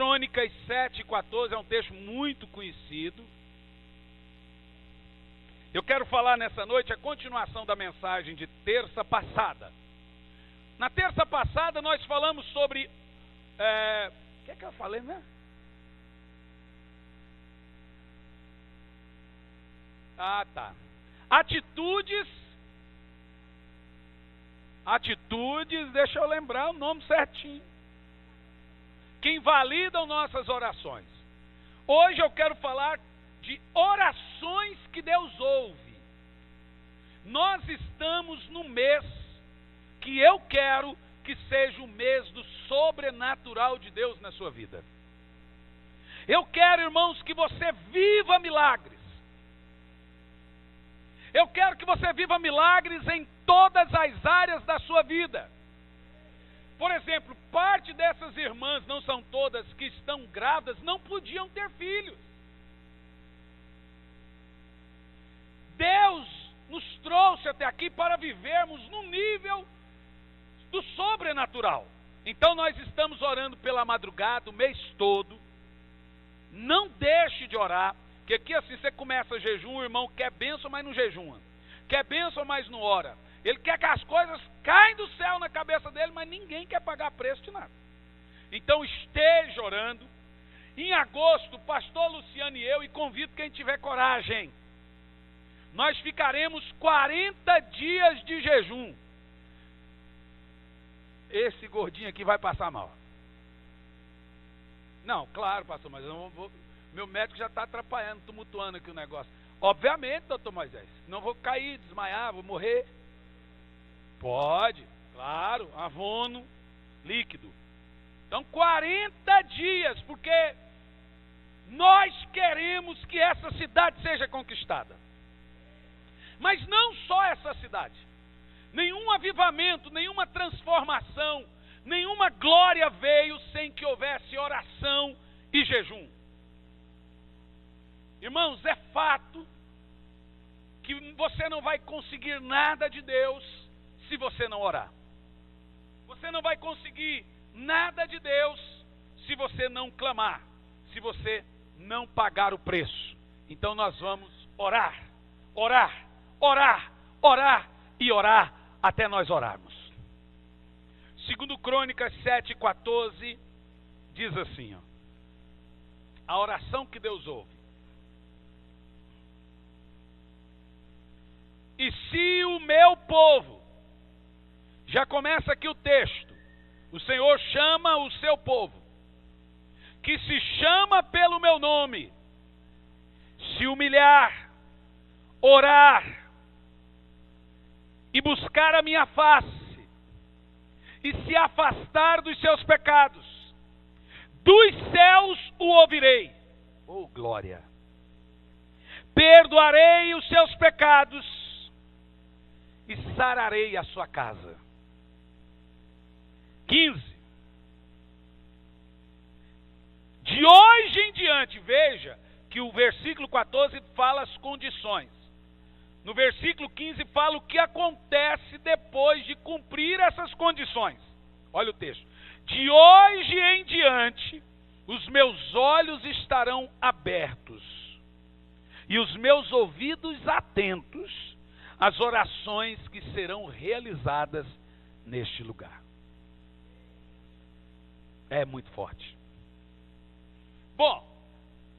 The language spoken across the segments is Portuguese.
Crônicas 7:14 é um texto muito conhecido. Eu quero falar nessa noite a continuação da mensagem de terça passada. Na terça passada nós falamos sobre... O que é que eu falei, né? Atitudes, deixa eu lembrar o nome certinho, que invalidam nossas orações. Hoje eu quero falar de orações que Deus ouve. Nós estamos no mês que eu quero que seja o mês do sobrenatural de Deus na sua vida. Eu quero, irmãos, que você viva milagres. Eu quero que você viva milagres em todas as áreas da sua vida. Por exemplo, parte dessas irmãs, não são todas, que estão grávidas, não podiam ter filhos. Deus nos trouxe até aqui para vivermos no nível do sobrenatural. Então nós estamos orando pela madrugada, o mês todo. Não deixe de orar. Porque aqui assim você começa jejum, o irmão quer bênção, mas não jejuma. Quer bênção, mas não ora. Ele quer que as coisas caem do céu na cabeça dele, mas ninguém quer pagar preço de nada. Então esteja orando. Em agosto, o pastor Luciano e eu, e convido quem tiver coragem, nós ficaremos 40 dias de jejum. Esse gordinho aqui vai passar mal. Não, claro, pastor, mas eu não vou... Meu médico já está atrapalhando, tumultuando aqui o negócio. Obviamente, doutor Moisés, não vou cair, desmaiar, vou morrer. Pode, claro, abono líquido. Então 40 dias, porque nós queremos que essa cidade seja conquistada. Mas não só essa cidade. Nenhum avivamento, nenhuma transformação, nenhuma glória veio sem que houvesse oração e jejum. Irmãos, é fato que você não vai conseguir nada de Deus se você não orar. Você não vai conseguir nada de Deus se você não clamar, se você não pagar o preço. Então nós vamos orar, orar, orar, orar e orar até nós orarmos. Segundo Crônicas 7:14 diz assim, a oração que Deus ouve. E se o meu povo, já começa aqui o texto, o Senhor chama o seu povo, que se chama pelo meu nome, se humilhar, orar e buscar a minha face, e se afastar dos seus pecados, dos céus o ouvirei. Oh, glória! Perdoarei os seus pecados e sararei a sua casa. 15. De hoje em diante, veja que o versículo 14 fala as condições. No versículo 15 fala o que acontece depois de cumprir essas condições. Olha o texto. De hoje em diante, os meus olhos estarão abertos e os meus ouvidos atentos as orações que serão realizadas neste lugar. É muito forte. Bom,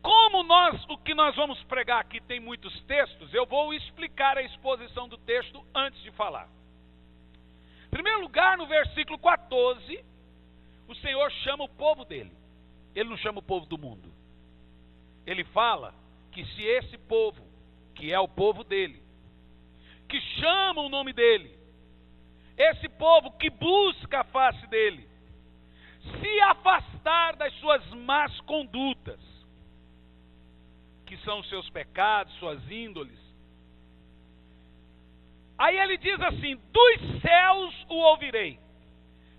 como o que nós vamos pregar aqui tem muitos textos, eu vou explicar a exposição do texto antes de falar. Em primeiro lugar, no versículo 14, o Senhor chama o povo dele. Ele não chama o povo do mundo. Ele fala que se esse povo, que é o povo dele, que chama o nome dele, esse povo que busca a face dele, se afastar das suas más condutas, que são os seus pecados, suas índoles. Aí ele diz assim, dos céus o ouvirei,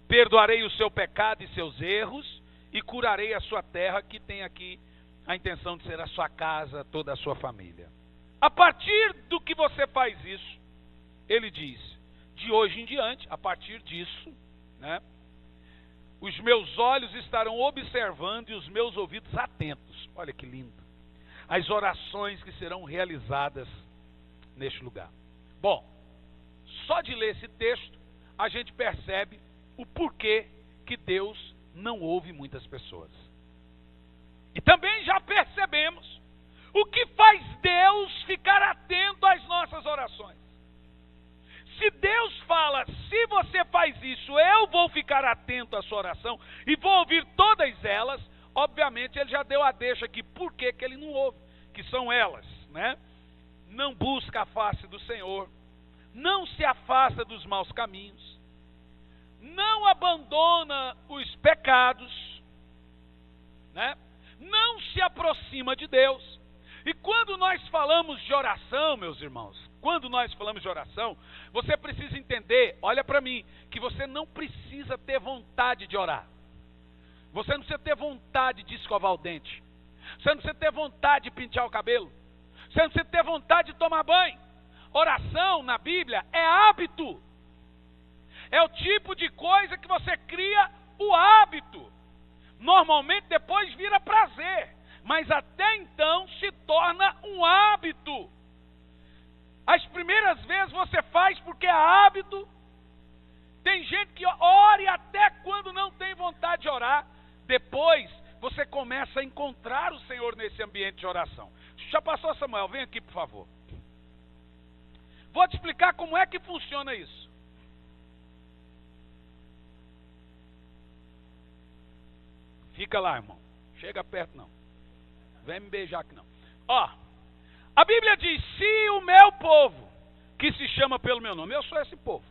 perdoarei o seu pecado e seus erros, e curarei a sua terra, que tem aqui a intenção de ser a sua casa, toda a sua família. A partir do que você faz isso, ele diz, de hoje em diante, a partir disso, né, os meus olhos estarão observando e os meus ouvidos atentos. Olha que lindo. As orações que serão realizadas neste lugar. Bom, só de ler esse texto, a gente percebe o porquê que Deus não ouve muitas pessoas. E também já percebemos o que faz Deus ficar atento às nossas orações. Se Deus fala, se você faz isso, eu vou ficar atento à sua oração e vou ouvir todas elas, obviamente ele já deu a deixa aqui, por que que ele não ouve? Que são elas, né? Não busca a face do Senhor, não se afasta dos maus caminhos, não abandona os pecados, né? Não se aproxima de Deus. E quando nós falamos de oração, meus irmãos, quando nós falamos de oração, você precisa entender, olha para mim, que você não precisa ter vontade de orar. Você não precisa ter vontade de escovar o dente. Você não precisa ter vontade de pentear o cabelo. Você não precisa ter vontade de tomar banho. Oração na Bíblia é hábito. É o tipo de coisa que você cria o hábito. Normalmente depois vira prazer, mas até então se torna um hábito. As primeiras vezes você faz porque é hábito. Tem gente que ora até quando não tem vontade de orar. Depois você começa a encontrar o Senhor nesse ambiente de oração. Já passou, Samuel? Vem aqui, por favor. Vou te explicar como é que funciona isso. Fica lá, irmão. Chega perto, não. Vem me beijar aqui, não. Ó, a Bíblia diz, se o meu povo, que se chama pelo meu nome, eu sou esse povo.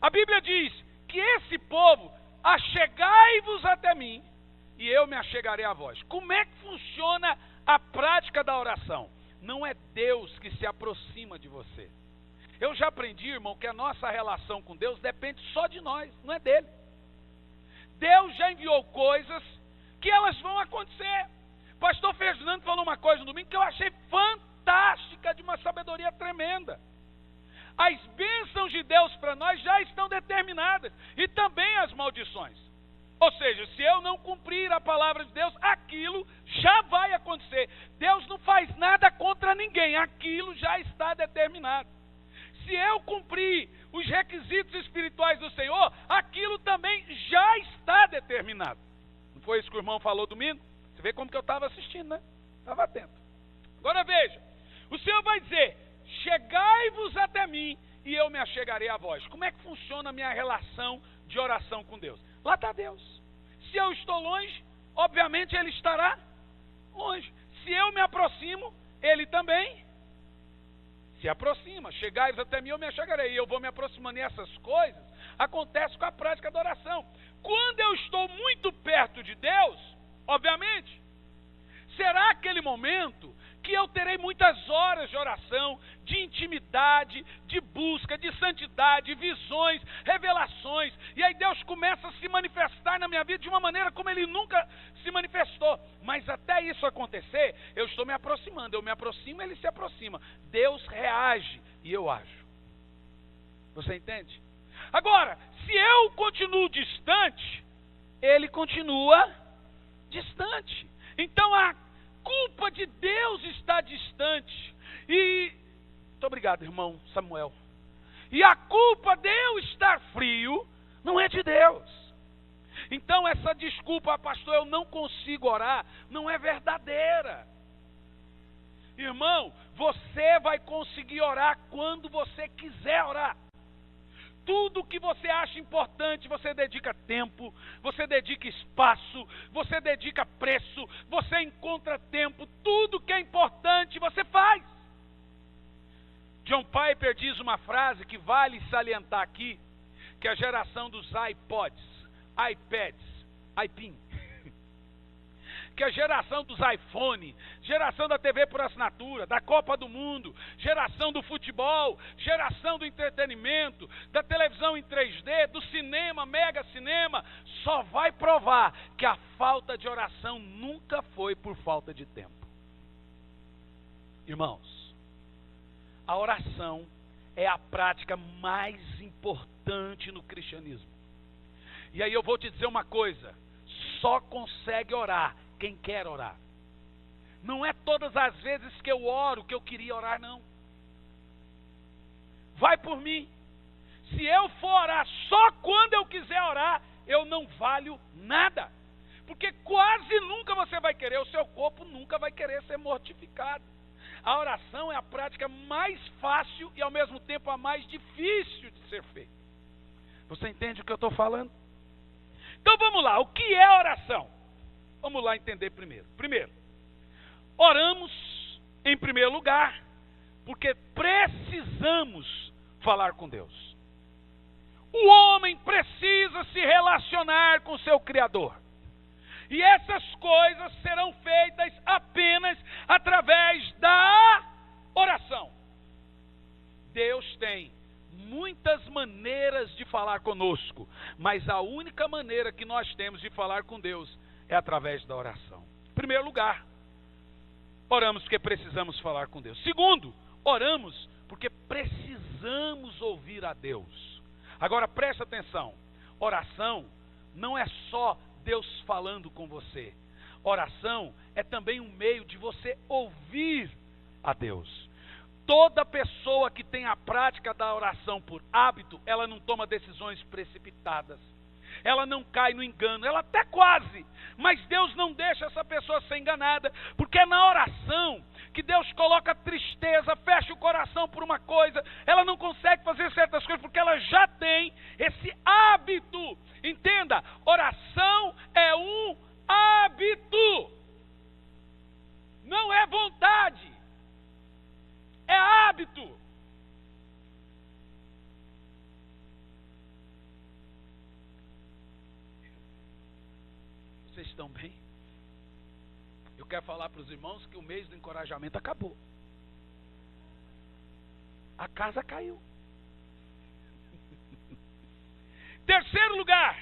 A Bíblia diz que esse povo, achegai-vos até mim, e eu me achegarei a vós. Como é que funciona a prática da oração? Não é Deus que se aproxima de você. Eu já aprendi, irmão, que a nossa relação com Deus depende só de nós, não é dele. Deus já enviou coisas que elas vão acontecer. Pastor Ferdinando falou uma coisa no domingo que eu achei fantástica, de uma sabedoria tremenda. As bênçãos de Deus para nós já estão determinadas. E também as maldições. Ou seja, se eu não cumprir a palavra de Deus, aquilo já vai acontecer. Deus não faz nada contra ninguém. Aquilo já está determinado. Se eu cumprir os requisitos espirituais do Senhor, aquilo também já está determinado. Não foi isso que o irmão falou domingo? Você vê como que eu estava assistindo, né? Estava atento. Agora veja, o Senhor vai dizer, chegai-vos até mim e eu me achegarei a vós. Como é que funciona a minha relação de oração com Deus? Lá está Deus. Se eu estou longe, obviamente Ele estará longe. Se eu me aproximo, Ele também se aproxima. Chegai-vos até mim, eu me achegarei. E eu vou me aproximando. E essas coisas acontecem com a prática da oração. Quando eu estou muito perto de Deus, obviamente, será aquele momento que eu terei muitas horas de oração, de intimidade, de busca, de santidade, visões, revelações. E aí Deus começa a se manifestar na minha vida de uma maneira como Ele nunca se manifestou. Mas até isso acontecer, eu estou me aproximando. Eu me aproximo, Ele se aproxima. Deus reage e eu ajo. Você entende? Agora, se eu continuo distante, Ele continua distante. Então a culpa de Deus está distante. E muito obrigado, irmão Samuel. E a culpa de eu estar frio não é de Deus. Então essa desculpa, pastor, eu não consigo orar, não é verdadeira. Irmão, você vai conseguir orar quando você quiser orar. Tudo que você acha importante, você dedica tempo, você dedica espaço, você dedica preço, você encontra tempo, tudo que é importante você faz. John Piper diz uma frase que vale salientar aqui, que a geração dos iPods, iPads, iPin, que a geração dos iPhone, geração da TV por assinatura, da Copa do Mundo, geração do futebol, geração do entretenimento, da televisão em 3D, do cinema, mega cinema, só vai provar que a falta de oração nunca foi por falta de tempo. Irmãos, a oração é a prática mais importante no cristianismo. E aí eu vou te dizer uma coisa: só consegue orar quem quer orar. Não é todas as vezes que eu oro que eu queria orar, não. Vai por mim. Se eu for orar só quando eu quiser orar, eu não valho nada. Porque quase nunca você vai querer, o seu corpo nunca vai querer ser mortificado. A oração é a prática mais fácil e ao mesmo tempo a mais difícil de ser feita. Você entende o que eu estou falando? Então vamos lá, o que é oração? Vamos lá entender primeiro. Primeiro, oramos em primeiro lugar porque precisamos falar com Deus. O homem precisa se relacionar com seu Criador. E essas coisas serão feitas apenas através da oração. Deus tem muitas maneiras de falar conosco, mas a única maneira que nós temos de falar com Deus é através da oração. Em primeiro lugar, oramos porque precisamos falar com Deus. Segundo, oramos porque precisamos ouvir a Deus. Agora presta atenção, oração não é só Deus falando com você. Oração é também um meio de você ouvir a Deus. Toda pessoa que tem a prática da oração por hábito, ela não toma decisões precipitadas. Ela não cai no engano, ela até quase, mas Deus não deixa essa pessoa ser enganada, porque é na oração que Deus coloca tristeza, fecha o coração por uma coisa, ela não consegue fazer certas coisas, porque ela já tem esse hábito. Entenda, oração é um hábito, não é vontade, é hábito. Vocês estão bem? Eu quero falar para os irmãos que o mês do encorajamento acabou. A casa caiu. Terceiro lugar,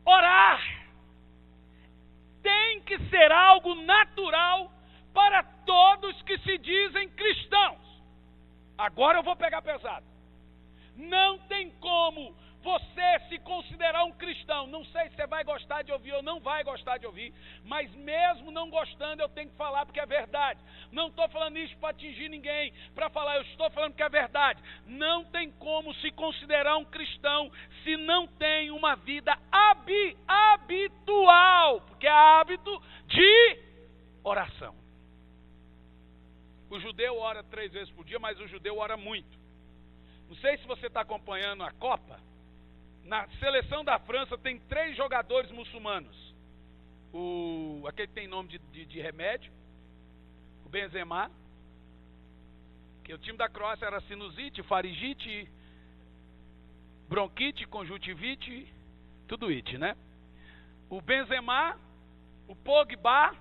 orar tem que ser algo natural para todos que se dizem cristãos. Agora eu vou pegar pesado. Não tem como você se considerar um cristão. Não sei se você vai gostar de ouvir ou não vai gostar de ouvir, mas mesmo não gostando eu tenho que falar porque é verdade. Não estou falando isso para atingir ninguém, para falar, eu estou falando que é verdade. Não tem como se considerar um cristão se não tem uma vida habitual, porque é hábito de oração. O judeu ora 3 vezes por dia, mas o judeu ora muito. Não sei se você está acompanhando a Copa. Na seleção da França tem 3 jogadores muçulmanos. Aquele que tem nome de remédio, o Benzema, que o time da Croácia era sinusite, faringite, bronquite, conjuntivite, tudo it, né? O Benzema, o Pogba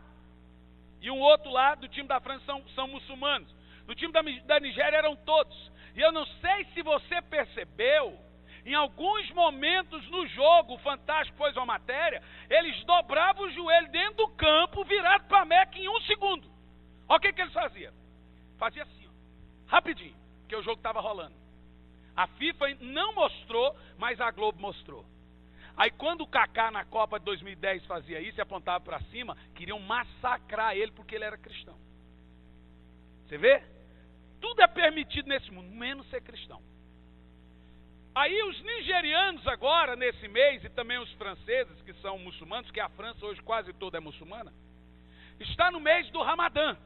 e um outro lá do time da França são muçulmanos. No time da Nigéria eram todos. E eu não sei se você percebeu, em alguns momentos no jogo, o Fantástico pôs uma matéria, eles dobravam o joelho dentro do campo, virado para a Meca em 1 segundo. Olha o que eles faziam. Fazia assim, ó, rapidinho, porque o jogo estava rolando. A FIFA não mostrou, mas a Globo mostrou. Aí quando o Kaká na Copa de 2010 fazia isso e apontava para cima, queriam massacrar ele porque ele era cristão. Você vê? Tudo é permitido nesse mundo, menos ser cristão. Aí os nigerianos agora, nesse mês, e também os franceses, que são muçulmanos, que a França hoje quase toda é muçulmana, está no mês do Ramadã,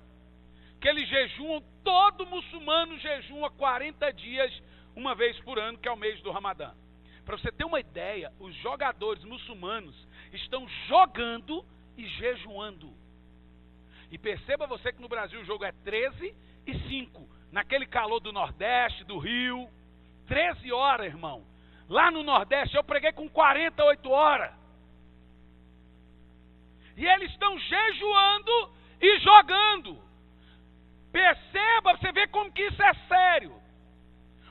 que eles jejuam, todo muçulmano jejua 40 dias, uma vez por ano, que é o mês do Ramadã. Para você ter uma ideia, os jogadores muçulmanos estão jogando e jejuando. E perceba você que no Brasil o jogo é 13h05, naquele calor do Nordeste, do Rio, 13 horas, irmão. Lá no Nordeste eu preguei com 48 horas. E eles estão jejuando e jogando. Perceba, você vê como que isso é sério.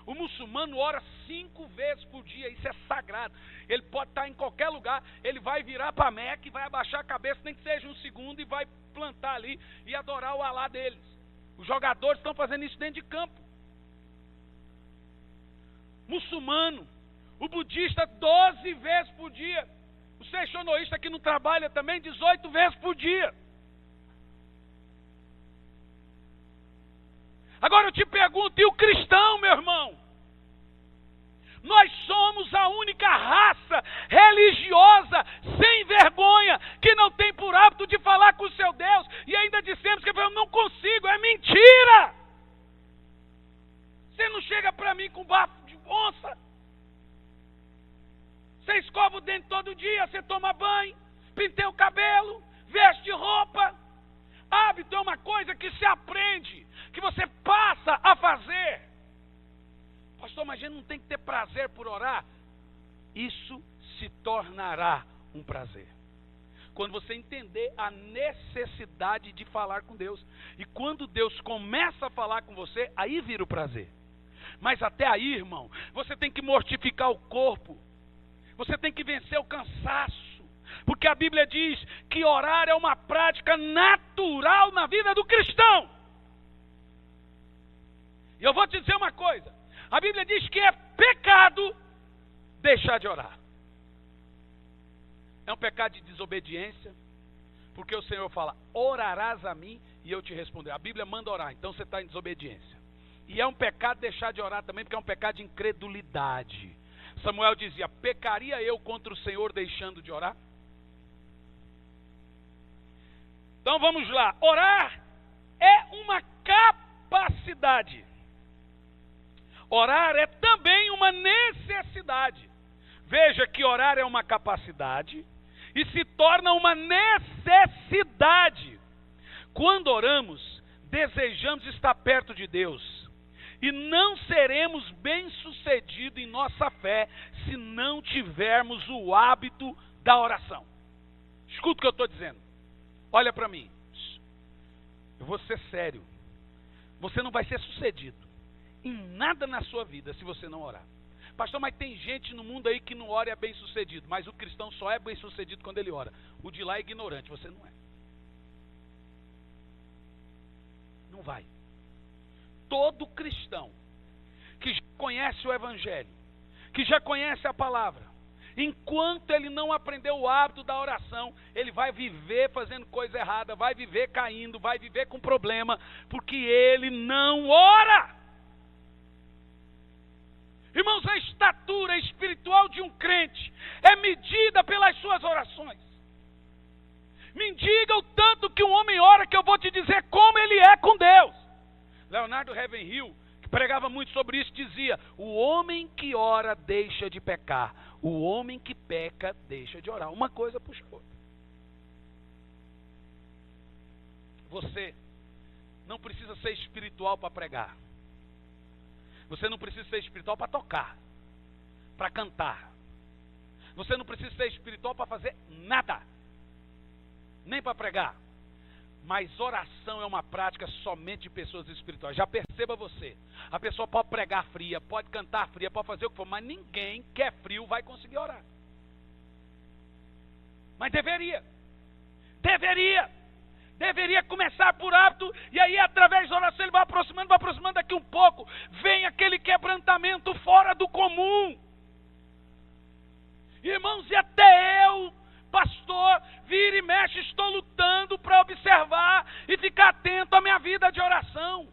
O muçulmano ora 5 vezes por dia, isso é sagrado. Ele pode estar em qualquer lugar, ele vai virar para a Meca e vai abaixar a cabeça, nem que seja 1 segundo, e vai plantar ali e adorar o Alá deles. Os jogadores estão fazendo isso dentro de campo. Muçulmano, o budista 12 excepcionista que não trabalha também 18 vezes por dia. Agora eu te pergunto, e o cristão, meu irmão? Nós somos a única raça religiosa sem vergonha que não tem por hábito de falar com o seu Deus e ainda dissemos que eu não consigo. É mentira! Você não chega para mim com bafo de onça. Você escova o dente todo dia, você toma banho, penteia o cabelo, veste roupa. Hábito é uma coisa que se aprende, que você passa a fazer. Pastor, mas a gente não tem que ter prazer por orar? Isso se tornará um prazer quando você entender a necessidade de falar com Deus. E quando Deus começa a falar com você, aí vira o prazer. Mas até aí, irmão, você tem que mortificar o corpo. Você tem que vencer o cansaço. Porque a Bíblia diz que orar é uma prática natural na vida do cristão. E eu vou te dizer uma coisa. A Bíblia diz que é pecado deixar de orar. É um pecado de desobediência. Porque o Senhor fala, orarás a mim e eu te responderei. A Bíblia manda orar, então você está em desobediência. E é um pecado deixar de orar também, porque é um pecado de incredulidade. Samuel dizia, pecaria eu contra o Senhor deixando de orar? Então vamos lá. Orar é uma capacidade. Orar é também uma necessidade. Veja que orar é uma capacidade e se torna uma necessidade. Quando oramos, desejamos estar perto de Deus. E não seremos bem-sucedidos em nossa fé se não tivermos o hábito da oração. Escuta o que eu estou dizendo. Olha para mim. Eu vou ser sério. Você não vai ser sucedido em nada na sua vida se você não orar. Pastor, mas tem gente no mundo aí que não ora e é bem-sucedido. Mas o cristão só é bem-sucedido quando ele ora. O de lá é ignorante, você não é. Não vai. Todo cristão que já conhece o Evangelho, que já conhece a palavra, enquanto ele não aprendeu o hábito da oração, ele vai viver fazendo coisa errada, vai viver caindo, vai viver com problema, porque ele não ora. Irmãos, a estatura espiritual de um crente é medida pelas suas orações. Me diga o tanto que um homem ora que eu vou te dizer como ele é com Deus. Leonardo Ravenhill, que pregava muito sobre isso, dizia, o homem que ora deixa de pecar, o homem que peca deixa de orar. Uma coisa puxa a outra. Você não precisa ser espiritual para pregar. Você não precisa ser espiritual para tocar, para cantar. Você não precisa ser espiritual para fazer nada, nem para pregar. Mas oração é uma prática somente de pessoas espirituais. Já perceba você. A pessoa pode pregar fria, pode cantar fria, pode fazer o que for, mas ninguém que é frio vai conseguir orar. Mas deveria. Deveria começar por hábito, e aí através da oração ele vai aproximando, daqui um pouco, vem aquele quebrantamento fora do comum. Irmãos, e até eu, pastor, vira e mexe, estou lutando para observar e ficar atento à minha vida de oração.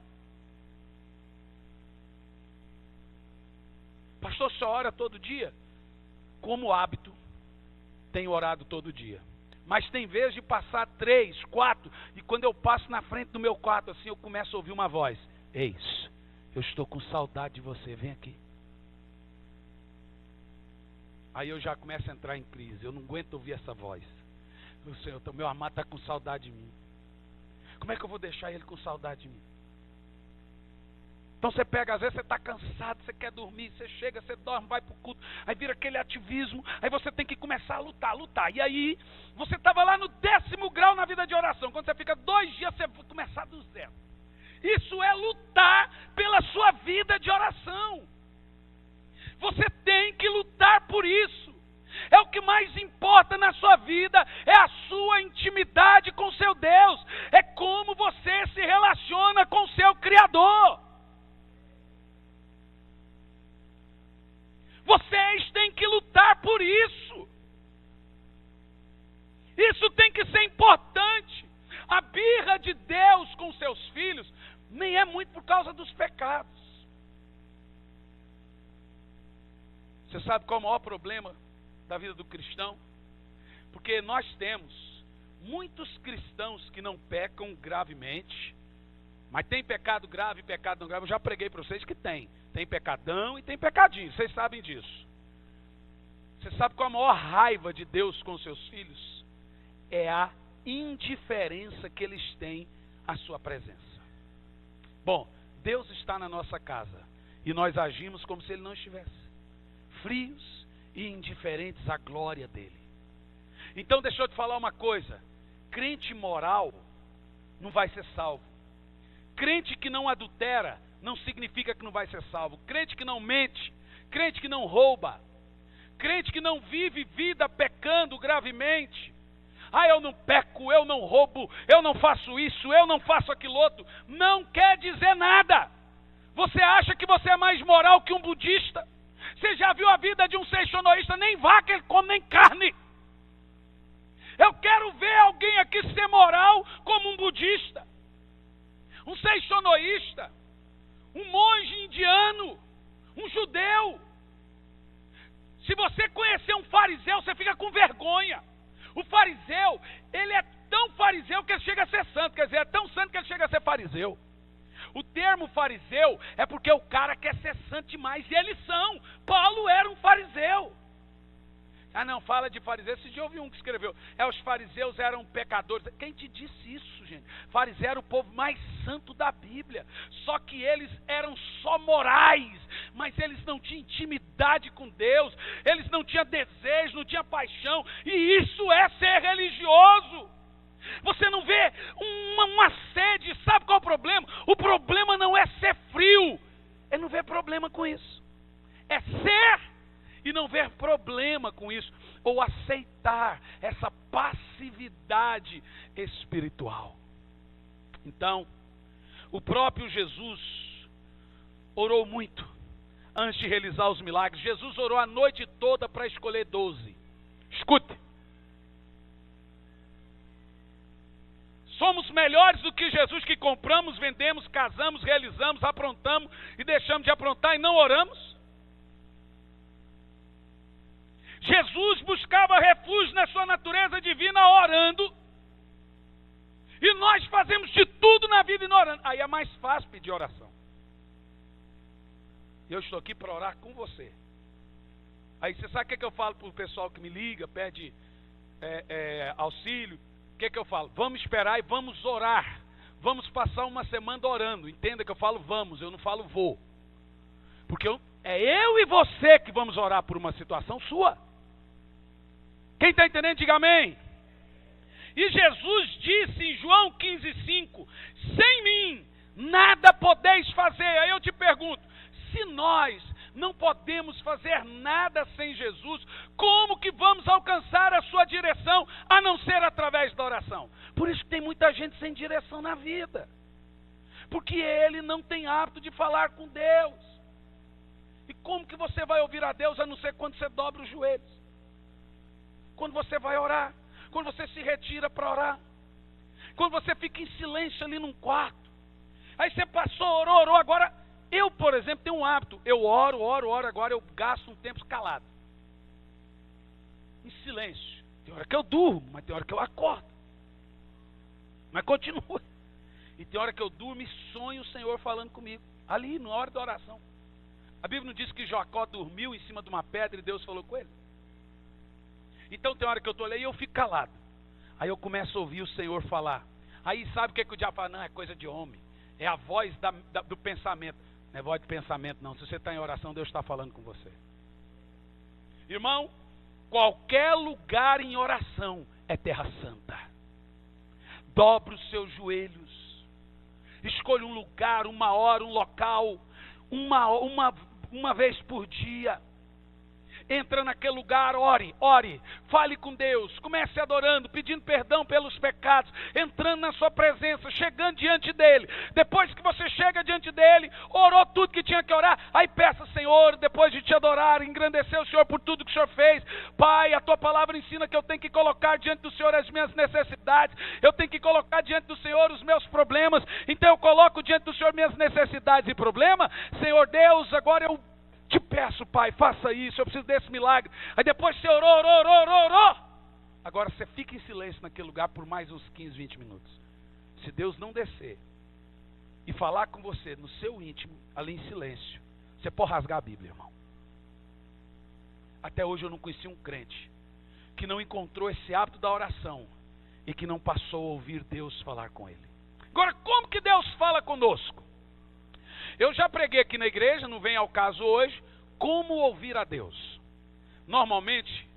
Pastor, só ora todo dia? Como hábito, tenho orado todo dia. Mas tem vezes de passar 3, 4, e quando eu passo na frente do meu quarto, assim, eu começo a ouvir uma voz. Eis, eu estou com saudade de você, vem aqui. Aí eu já começo a entrar em crise, eu não aguento ouvir essa voz. O Senhor, meu amado está com saudade de mim. Como é que eu vou deixar ele com saudade de mim? Então você pega, às vezes você está cansado, você quer dormir, você chega, você dorme, vai para o culto, aí vira aquele ativismo, aí você tem que começar a lutar. E aí, você estava lá no 10º grau na vida de oração, quando você fica 2 dias, você vai começar do zero. Isso é lutar pela sua vida de oração. Você tem que lutar por isso. É o que mais importa na sua vida, é a sua intimidade com seu Deus, é como você se relaciona com seu Criador. Vocês têm que lutar por isso. Você sabe qual é o maior problema da vida do cristão? Porque nós temos muitos cristãos que não pecam gravemente, mas tem pecado grave e pecado não grave. Eu já preguei para vocês que tem. Tem pecadão e tem pecadinho, vocês sabem disso. Você sabe qual é a maior raiva de Deus com seus filhos? É a indiferença que eles têm à sua presença. Bom, Deus está na nossa casa e nós agimos como se Ele não estivesse. Frios e indiferentes à glória dEle. Então deixa eu te falar uma coisa. Crente moral não vai ser salvo. Crente que não adultera não significa que não vai ser salvo. Crente que não mente, crente que não rouba, crente que não vive vida pecando gravemente. Ah, eu não peco, eu não roubo, eu não faço isso, eu não faço aquilo outro. Não quer dizer nada. Você acha que você é mais moral que um budista? Você já viu a vida de um seixonoísta? Nem vaca ele come, nem carne. Eu quero ver alguém aqui ser moral como um budista, um seixonoísta, um monge indiano, um judeu. Se você conhecer um fariseu, você fica com vergonha. O fariseu, ele é tão fariseu que ele chega a ser santo. Quer dizer, é tão santo que ele chega a ser fariseu. O termo fariseu é porque o cara quer ser santo demais. E eles são. Paulo era um fariseu. Ah não, fala de fariseu. Esse dia eu ouvi um que escreveu. Os fariseus eram pecadores. Quem te disse isso, gente? Fariseu era o povo mais santo da Bíblia. Só que eles eram só morais. Mas eles não tinham intimidade com Deus. Eles não tinham desejo, não tinham paixão. E isso é ser religioso. Você não vê uma sede. Sabe qual é o problema? O problema não é ser frio. É não ver problema com isso. É ser e não ver problema com isso, ou aceitar essa passividade espiritual. Então, o próprio Jesus orou muito antes de realizar os milagres. Jesus orou a noite toda para escolher 12. Escute. Somos melhores do que Jesus, que compramos, vendemos, casamos, realizamos, aprontamos e deixamos de aprontar e não oramos? Jesus buscava refúgio na sua natureza divina orando. E nós fazemos de tudo na vida e não orando. Aí é mais fácil pedir oração. Eu estou aqui para orar com você. Aí você sabe o que eu falo para o pessoal que me liga, pede auxílio? O que eu falo? Vamos esperar e vamos orar. Vamos passar uma semana orando. Entenda que eu falo vamos, eu não falo vou. Porque é eu e você que vamos orar por uma situação sua. Quem está entendendo, diga amém. E Jesus disse em João 15,5: sem mim nada podeis fazer. Aí eu te pergunto, se nós não podemos fazer nada sem Jesus, como que vamos alcançar a sua direção, a não ser através da oração? Por isso que tem muita gente sem direção na vida. Porque ele não tem hábito de falar com Deus. E como que você vai ouvir a Deus, a não ser quando você dobra os joelhos? Quando você vai orar, quando você se retira para orar, quando você fica em silêncio ali num quarto. Aí você passou, orou, agora eu, por exemplo, tenho um hábito, eu oro, agora eu gasto um tempo calado, em silêncio. Tem hora que eu durmo, mas tem hora que eu acordo, mas continua. E tem hora que eu durmo e sonho o Senhor falando comigo, ali na hora da oração. A Bíblia não diz que Jacó dormiu em cima de uma pedra e Deus falou com ele? Então tem hora que eu estou ali e eu fico calado. Aí eu começo a ouvir o Senhor falar. Aí sabe o que o diabo fala? Não, é coisa de homem. É a voz do pensamento. Não é voz de pensamento não. Se você está em oração, Deus está falando com você. Irmão, qualquer lugar em oração é terra santa. Dobre os seus joelhos. Escolha um lugar, uma hora, um local. Uma vez por dia. Entra naquele lugar, ore, fale com Deus, comece adorando, pedindo perdão pelos pecados, entrando na sua presença, chegando diante dele. Depois que você chega diante dele, orou tudo que tinha que orar, aí peça, Senhor, depois de te adorar, engrandecer o Senhor por tudo que o Senhor fez. Pai, a tua palavra ensina que eu tenho que colocar diante do Senhor as minhas necessidades, eu tenho que colocar diante do Senhor os meus problemas, então eu coloco diante do Senhor minhas necessidades e problemas. Senhor Deus, agora eu Te peço, Pai, faça isso, eu preciso desse milagre. Aí depois você orou. Agora você fica em silêncio naquele lugar por mais uns 15, 20 minutos. Se Deus não descer e falar com você no seu íntimo, ali em silêncio, você pode rasgar a Bíblia, irmão. Até hoje eu não conheci um crente que não encontrou esse hábito da oração e que não passou a ouvir Deus falar com ele. Agora, como que Deus fala conosco? Eu já preguei aqui na igreja, não vem ao caso hoje, como ouvir a Deus. Normalmente,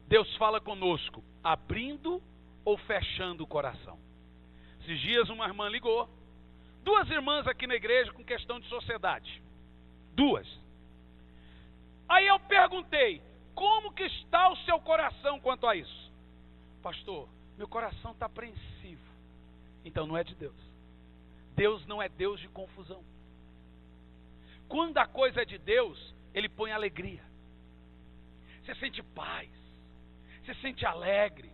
Deus fala conosco abrindo ou fechando o coração. Esses dias uma irmã ligou, 2 irmãs aqui na igreja com questão de sociedade. 2. Aí eu perguntei, como que está o seu coração quanto a isso? Pastor, meu coração está apreensivo. Então não é de Deus. Deus não é Deus de confusão. Quando a coisa é de Deus, Ele põe alegria. Você sente paz. Você sente alegre.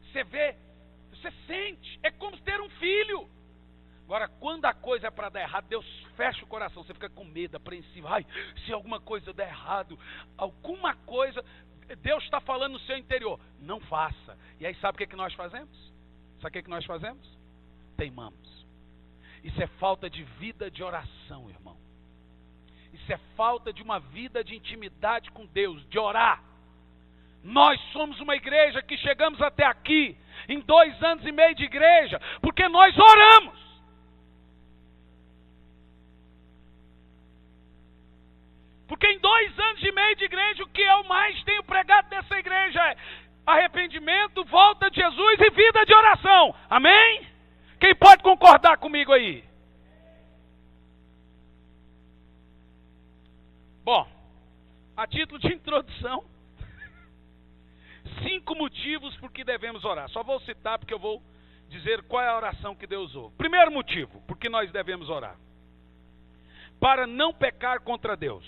Você vê, você sente. É como ter um filho. Agora, quando a coisa é para dar errado, Deus fecha o coração. Você fica com medo, apreensivo. Ai, se alguma coisa der errado, alguma coisa, Deus está falando no seu interior. Não faça. E aí sabe o que nós fazemos? Sabe o que nós fazemos? Teimamos. Isso é falta de vida de oração, irmão. Isso é falta de uma vida de intimidade com Deus, de orar. Nós somos uma igreja que chegamos até aqui, em 2 anos e meio de igreja, porque nós oramos. Porque em 2 anos e meio de igreja, o que eu mais tenho pregado dessa igreja é arrependimento, volta de Jesus e vida de oração. Amém? Quem pode concordar comigo aí? Bom, a título de introdução, 5 motivos por que devemos orar. Só vou citar porque eu vou dizer qual é a oração que Deus usou. Primeiro motivo, por que nós devemos orar. Para não pecar contra Deus.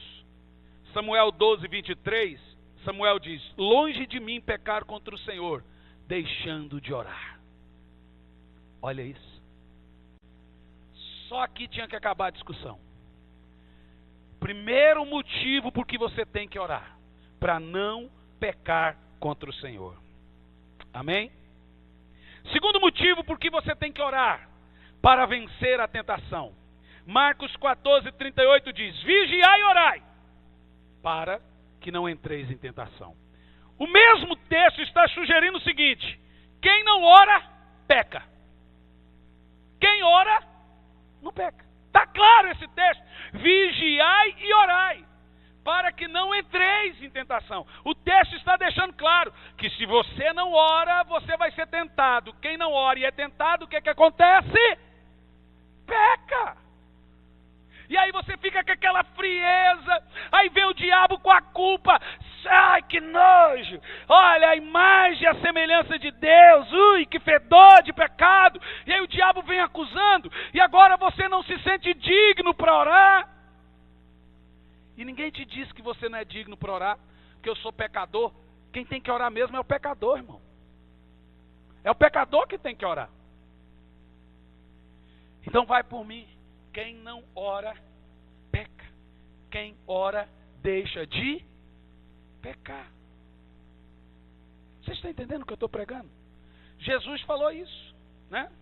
Samuel 12, 23, Samuel diz, longe de mim pecar contra o Senhor, deixando de orar. Olha isso. Só aqui tinha que acabar a discussão. Primeiro motivo por que você tem que orar. Para não pecar contra o Senhor. Amém? Segundo motivo por que você tem que orar. Para vencer a tentação. Marcos 14, 38 diz, vigiai e orai, para que não entreis em tentação. O mesmo texto está sugerindo o seguinte, quem não ora, peca. Quem ora, não peca. Está claro esse texto. Vigiai e orai, para que não entreis em tentação. O texto está deixando claro que se você não ora, você vai ser tentado. Quem não ora e é tentado, o que acontece? Peca. E aí você fica com aquela frieza, aí vem o diabo com a culpa, ai que nojo, olha a imagem e a semelhança de Deus, ui que fedor de pecado, e aí o diabo vem acusando, e agora você não se sente digno para orar, e ninguém te diz que você não é digno para orar, porque eu sou pecador, quem tem que orar mesmo é o pecador, irmão, é o pecador que tem que orar, então vai por mim. Quem não ora, peca. Quem ora, deixa de pecar. Vocês estão entendendo o que eu estou pregando? Jesus falou isso, né?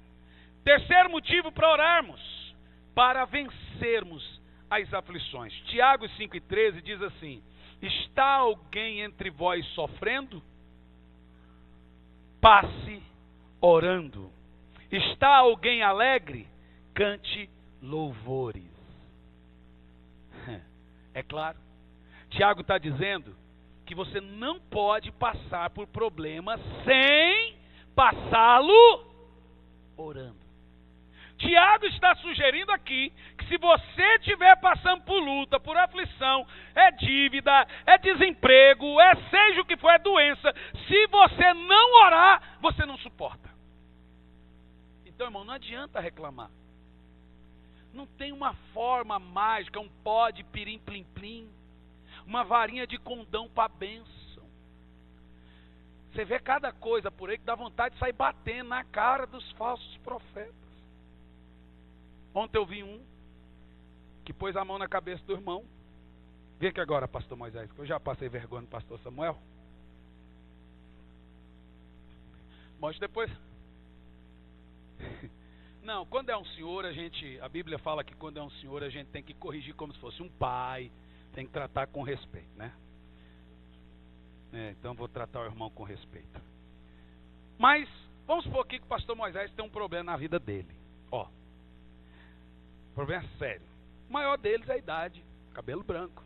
Terceiro motivo para orarmos, para vencermos as aflições. Tiago 5,13 diz assim, está alguém entre vós sofrendo? Passe orando. Está alguém alegre? Cante louvores. É claro. Tiago está dizendo que você não pode passar por problemas sem passá-lo orando. Tiago está sugerindo aqui que se você estiver passando por luta, por aflição, é dívida, é desemprego, é seja o que for, é doença, se você não orar, você não suporta. Então, irmão, não adianta reclamar. Não tem uma forma mágica, um pó de pirim plim plim, uma varinha de condão para bênção. Você vê cada coisa por aí que dá vontade de sair batendo na cara dos falsos profetas. Ontem eu vi um que pôs a mão na cabeça do irmão Vê aqui agora, pastor Moisés, que eu já passei vergonha no pastor Samuel. Mostre depois. Não, quando é um senhor, a Bíblia fala que quando é um senhor, a gente tem que corrigir como se fosse um pai, tem que tratar com respeito, né? Então vou tratar o irmão com respeito. Mas, vamos supor aqui que o pastor Moisés tem um problema na vida dele. Ó, problema sério. O maior deles é a idade, cabelo branco.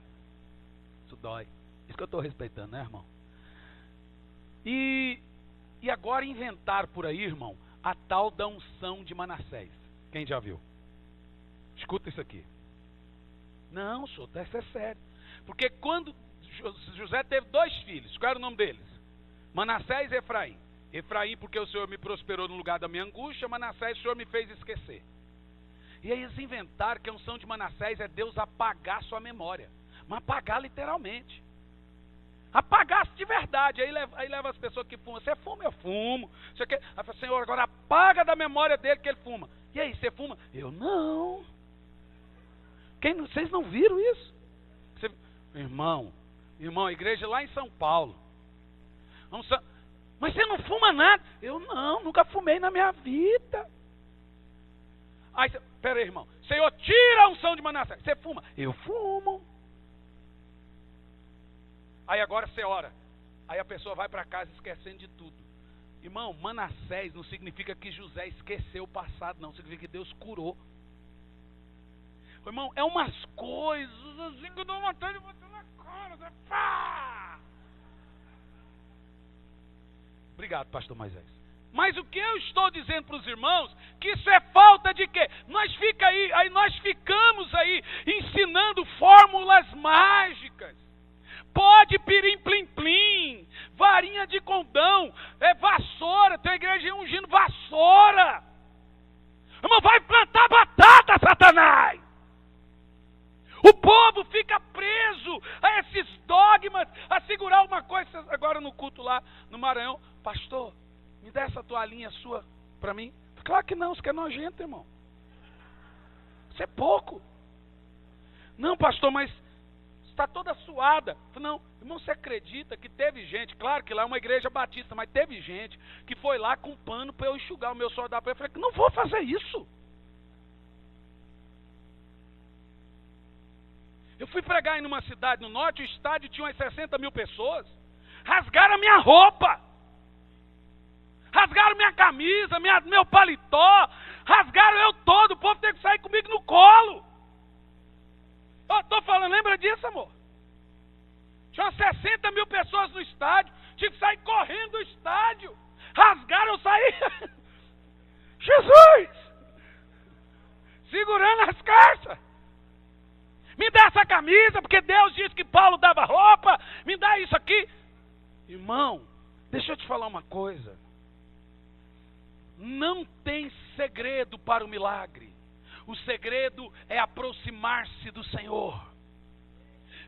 Isso dói. Isso que eu estou respeitando, né, irmão? E agora inventaram por aí, irmão, a tal da unção de Manassés. Quem já viu? Escuta isso aqui. Não, senhor, isso é sério. Porque quando José teve 2 filhos, qual era o nome deles? Manassés e Efraim. Efraim porque o Senhor me prosperou no lugar da minha angústia, Manassés o Senhor me fez esquecer. E aí eles inventaram que a unção de Manassés é Deus apagar sua memória. Mas apagar literalmente. Apagasse de verdade. Aí leva as pessoas que fumam. Você fuma? Eu fumo. Você quer? Aí fala, Senhor, agora apaga da memória dele que ele fuma. E aí, você fuma? Eu não. Vocês não viram isso? Irmão, a igreja lá em São Paulo. Mas você não fuma nada? Eu não, nunca fumei na minha vida. Aí, pera aí, irmão. Senhor, tira a unção de Manassés. Você fuma? Eu fumo. Aí agora você ora. Aí a pessoa vai para casa esquecendo de tudo. Irmão, Manassés não significa que José esqueceu o passado, não. Significa que Deus curou. Irmão, é umas coisas assim que eu dou vontade de botar na cara. Né? Pá! Obrigado, pastor Moisés. Mas o que eu estou dizendo para os irmãos, que isso é falta de quê? Nós ficamos aí ensinando fórmulas mágicas. Pode pirim plim plim, varinha de condão, vassoura, tem a igreja ungindo vassoura. Irmão, vai plantar batata, Satanás. O povo fica preso a esses dogmas, a segurar uma coisa. Agora no culto lá no Maranhão, pastor, me dá essa toalhinha sua para mim. Claro que não, isso que é nojento, irmão. Isso é pouco. Não, pastor, mas está toda suada. Não, irmão, você acredita que teve gente, claro que lá é uma igreja batista, mas teve gente que foi lá com pano para eu enxugar o meu suor da pele. Eu falei, não vou fazer isso. Eu fui pregar em uma cidade no norte, o estádio tinha umas 60 mil pessoas. Rasgaram a minha roupa. Rasgaram minha camisa, meu paletó. Rasgaram eu todo. O povo teve que sair comigo no colo. Eu estou falando, lembra disso, amor? Tinha umas 60 mil pessoas no estádio. Tive que sair correndo do estádio. Rasgaram, eu saí. Jesus! Segurando as carças. Me dá essa camisa, porque Deus disse que Paulo dava roupa. Me dá isso aqui. Irmão, deixa eu te falar uma coisa. Não tem segredo para o milagre. O segredo é aproximar-se do Senhor.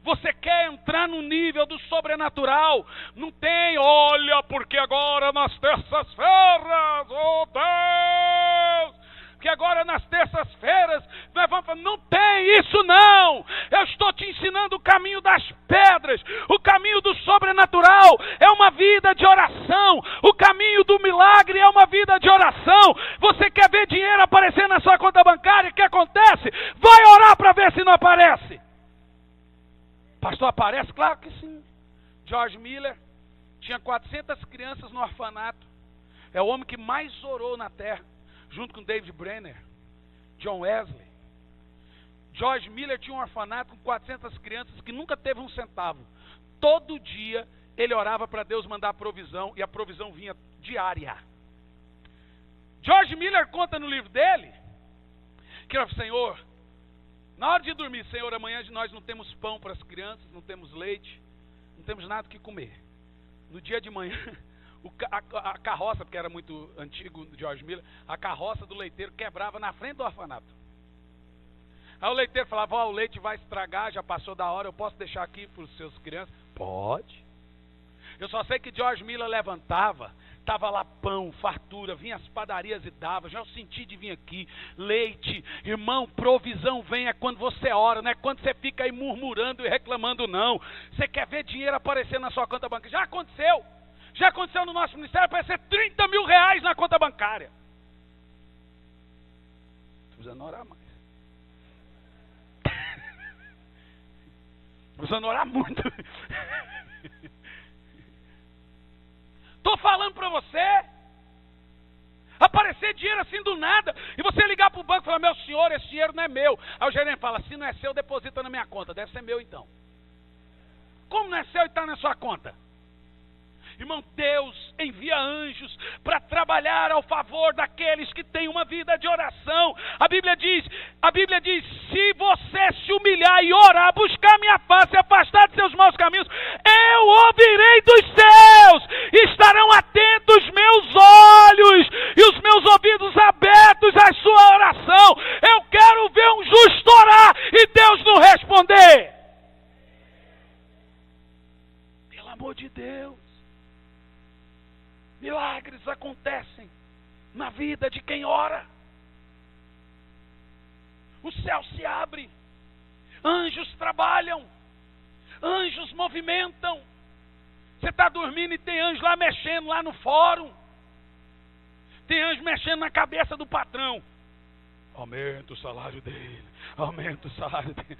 Você quer entrar no nível do sobrenatural? Não tem, olha, porque agora nas terças-feiras, oh Deus, que agora nas terças-feiras nós vamos falar, não tem isso não. Eu estou te ensinando o caminho das pedras. O caminho do sobrenatural é uma vida de oração. O caminho do milagre é uma vida de oração. Você quer ver dinheiro aparecer na sua conta bancária? O que acontece? Vai orar para ver se não aparece. Pastor, aparece? Claro que sim. George Miller tinha 400 crianças no orfanato. É o homem que mais orou na terra, junto com David Brenner, John Wesley. George Miller tinha um orfanato com 400 crianças que nunca teve um centavo. Todo dia ele orava para Deus mandar provisão e a provisão vinha diária. George Miller conta no livro dele que o Senhor, na hora de dormir, Senhor, amanhã nós não temos pão para as crianças, não temos leite, não temos nada o que comer. No dia de manhã, a carroça, porque era muito antigo de George Miller, a carroça do leiteiro quebrava na frente do orfanato. Aí o leiteiro falava, o leite vai estragar, já passou da hora, eu posso deixar aqui para os seus crianças? Pode. Eu só sei que George Miller levantava, Estava lá pão, fartura, vinha as padarias e dava. Já eu senti de vir aqui, leite. Irmão, provisão vem é quando você ora, não é quando você fica aí murmurando e reclamando, não. Você quer ver dinheiro aparecer na sua conta bancária? Já aconteceu. Já aconteceu no nosso ministério, aparecer 30 mil reais na conta bancária. Estou precisando orar mais. Estou precisando orar muito. Estou falando para você. Aparecer dinheiro assim do nada. E você ligar para o banco e falar, meu senhor, esse dinheiro não é meu. Aí o gerente fala, se não é seu, deposita na minha conta. Deve ser meu então. Como não é seu e está na sua conta? Irmão, Deus envia anjos para trabalhar ao favor daqueles que têm uma vida de oração. A Bíblia diz, se você se humilhar e orar, buscar minha face, afastar de seus maus caminhos, eu ouvirei dos céus, estarão atentos meus olhos e os meus ouvidos abertos à sua oração. Eu quero ver um justo orar e Deus não responder. Pelo amor de Deus. Milagres acontecem na vida de quem ora. O céu se abre, anjos trabalham, anjos movimentam. Você está dormindo e tem anjo lá mexendo lá no fórum. Tem anjo mexendo na cabeça do patrão. Aumenta o salário dele, aumenta o salário dele.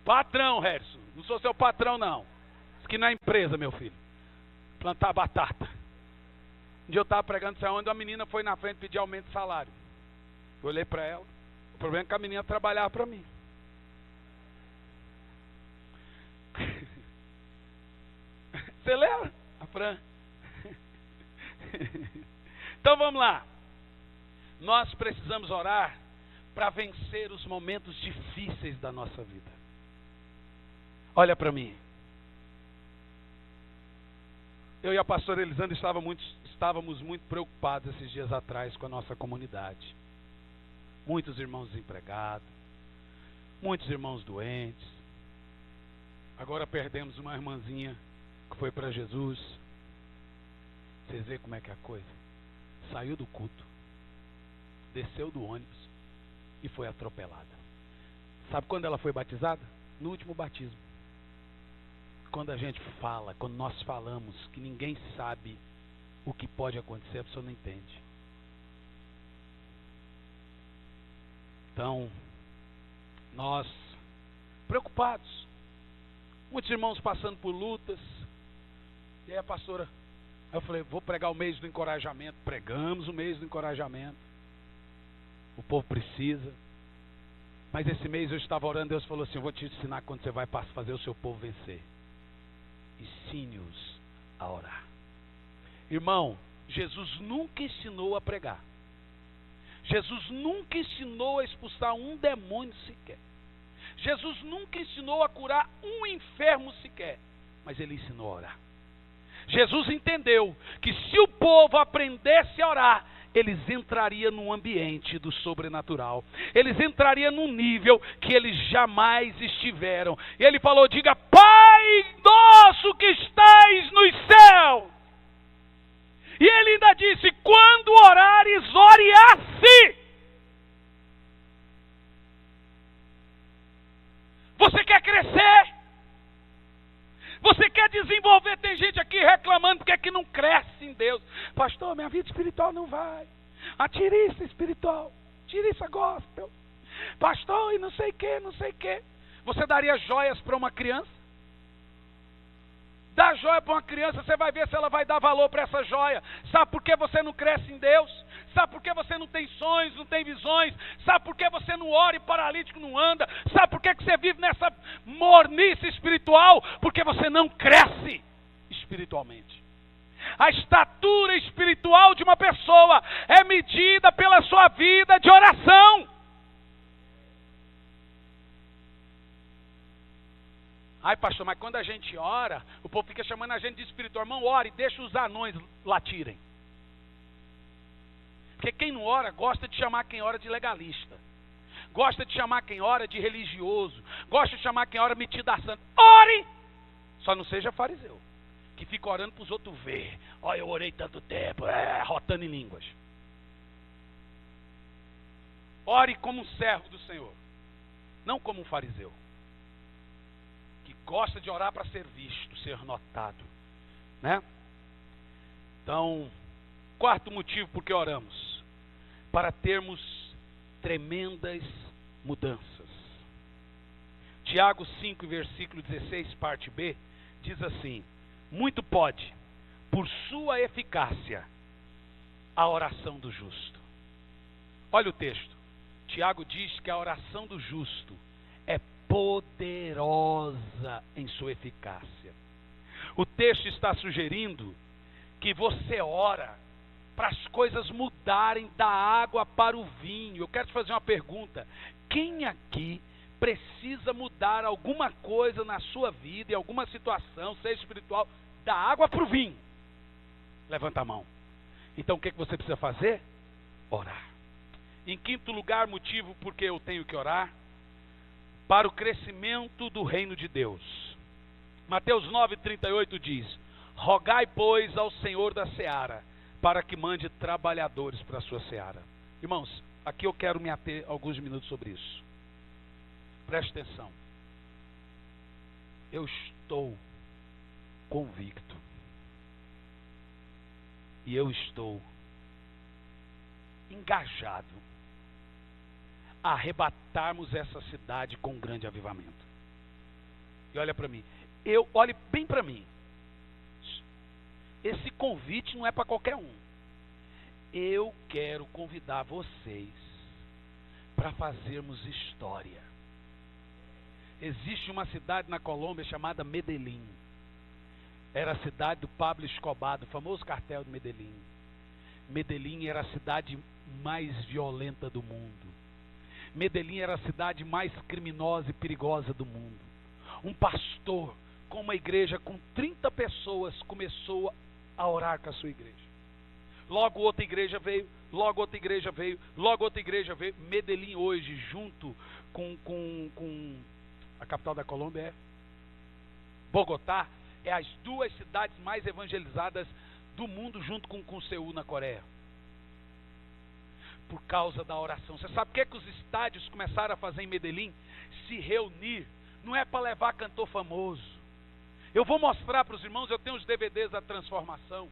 Patrão, Harrison, não sou seu patrão não. Isso aqui não é empresa, meu filho. Plantar batata. Um dia eu estava pregando, sei onde, uma menina foi na frente pedir aumento de salário. Eu olhei para ela. O problema é que a menina trabalhava para mim. Você lembra? A Fran. Então vamos lá. Nós precisamos orar para vencer os momentos difíceis da nossa vida. Olha para mim. Eu e a pastora Elisandra estávamos muito preocupados esses dias atrás com a nossa comunidade. Muitos irmãos desempregados, muitos irmãos doentes. Agora perdemos uma irmãzinha que foi para Jesus. Vocês veem como é que é a coisa? Saiu do culto, desceu do ônibus e foi atropelada. Sabe quando ela foi batizada? No último batismo. Quando a gente fala, quando nós falamos que ninguém sabe o que pode acontecer, a pessoa não entende. Então, nós preocupados, muitos irmãos passando por lutas. E aí a pastora, eu falei, vou pregar o mês do encorajamento. Pregamos o mês do encorajamento. O povo precisa. Mas esse mês eu estava orando, Deus falou assim, eu vou te ensinar quando você vai fazer o seu povo vencer. Ensine-os a orar. Irmão, Jesus nunca ensinou a pregar. Jesus nunca ensinou a expulsar um demônio sequer. Jesus nunca ensinou a curar um enfermo sequer. Mas ele ensinou a orar. Jesus entendeu que se o povo aprendesse a orar, eles entrariam num ambiente do sobrenatural. Eles entrariam num nível que eles jamais estiveram. E ele falou, diga, Pai nosso que estais nos céus. E ele ainda disse, quando orares, ore assim. Você quer crescer? Você quer desenvolver? Tem gente aqui reclamando porque é que não cresce em Deus. Pastor, minha vida espiritual não vai. A tiriça espiritual, tiriça gospel. Pastor, e não sei o que, não sei o que. Você daria joias para uma criança? Dá joia para uma criança, você vai ver se ela vai dar valor para essa joia. Sabe por que você não cresce em Deus? Sabe por que você não tem sonhos, não tem visões? Sabe por que você não ora e paralítico não anda? Sabe por que você vive nessa mornice espiritual? Porque você não cresce espiritualmente. A estatura espiritual de uma pessoa é medida pela sua vida de oração. Ai, pastor, mas quando a gente ora, o povo fica chamando a gente de espiritual. Irmão, ore, deixa os anões latirem. Porque quem não ora gosta de chamar quem ora de legalista. gosta de chamar quem ora de religioso, gosta de chamar quem ora metido a santo. Ore! Só não seja fariseu, que fica orando para os outros ver. Olha, eu orei tanto tempo, rotando em línguas. Ore como um servo do Senhor, não como um fariseu, que gosta de orar para ser visto, ser notado, né? Então, quarto motivo por que oramos: para termos tremendas mudanças. Tiago 5, versículo 16, parte B, diz assim: muito pode, por sua eficácia, a oração do justo. Olha o texto. Tiago diz que a oração do justo é poderosa em sua eficácia. O texto está sugerindo que você ora para as coisas mudarem da água para o vinho. Eu quero te fazer uma pergunta: quem aqui precisa mudar alguma coisa na sua vida, em alguma situação, seja espiritual, da água para o vinho? Levanta a mão. Então o que você precisa fazer? Orar. Em quinto lugar, motivo por que eu tenho que orar: para o crescimento do reino de Deus. Mateus 9,38 diz: rogai, pois, ao Senhor da seara, para que mande trabalhadores para a sua seara. Irmãos, aqui eu quero me ater alguns minutos sobre isso. Preste atenção. Eu estou convicto, e eu estou engajado a arrebatarmos essa cidade com um grande avivamento. E olha para mim, olhe bem para mim. Esse convite não é para qualquer um. Eu quero convidar vocês para fazermos história. Existe uma cidade na Colômbia chamada Medellín. Era a cidade do Pablo Escobar, do famoso cartel de Medellín. Medellín era a cidade mais violenta do mundo. Medellín era a cidade mais criminosa e perigosa do mundo. Um pastor com uma igreja com 30 pessoas começou a orar com a sua igreja. Logo outra igreja veio, logo outra igreja veio, logo outra igreja veio. Medellín hoje, junto com a capital da Colômbia, é Bogotá, é as duas cidades mais evangelizadas do mundo, junto com Seul, na Coreia. Por causa da oração. Você sabe o que é que os estádios começaram a fazer em Medellín? Se reunir. Não é para levar cantor famoso. Eu vou mostrar para os irmãos, eu tenho os DVDs da transformação.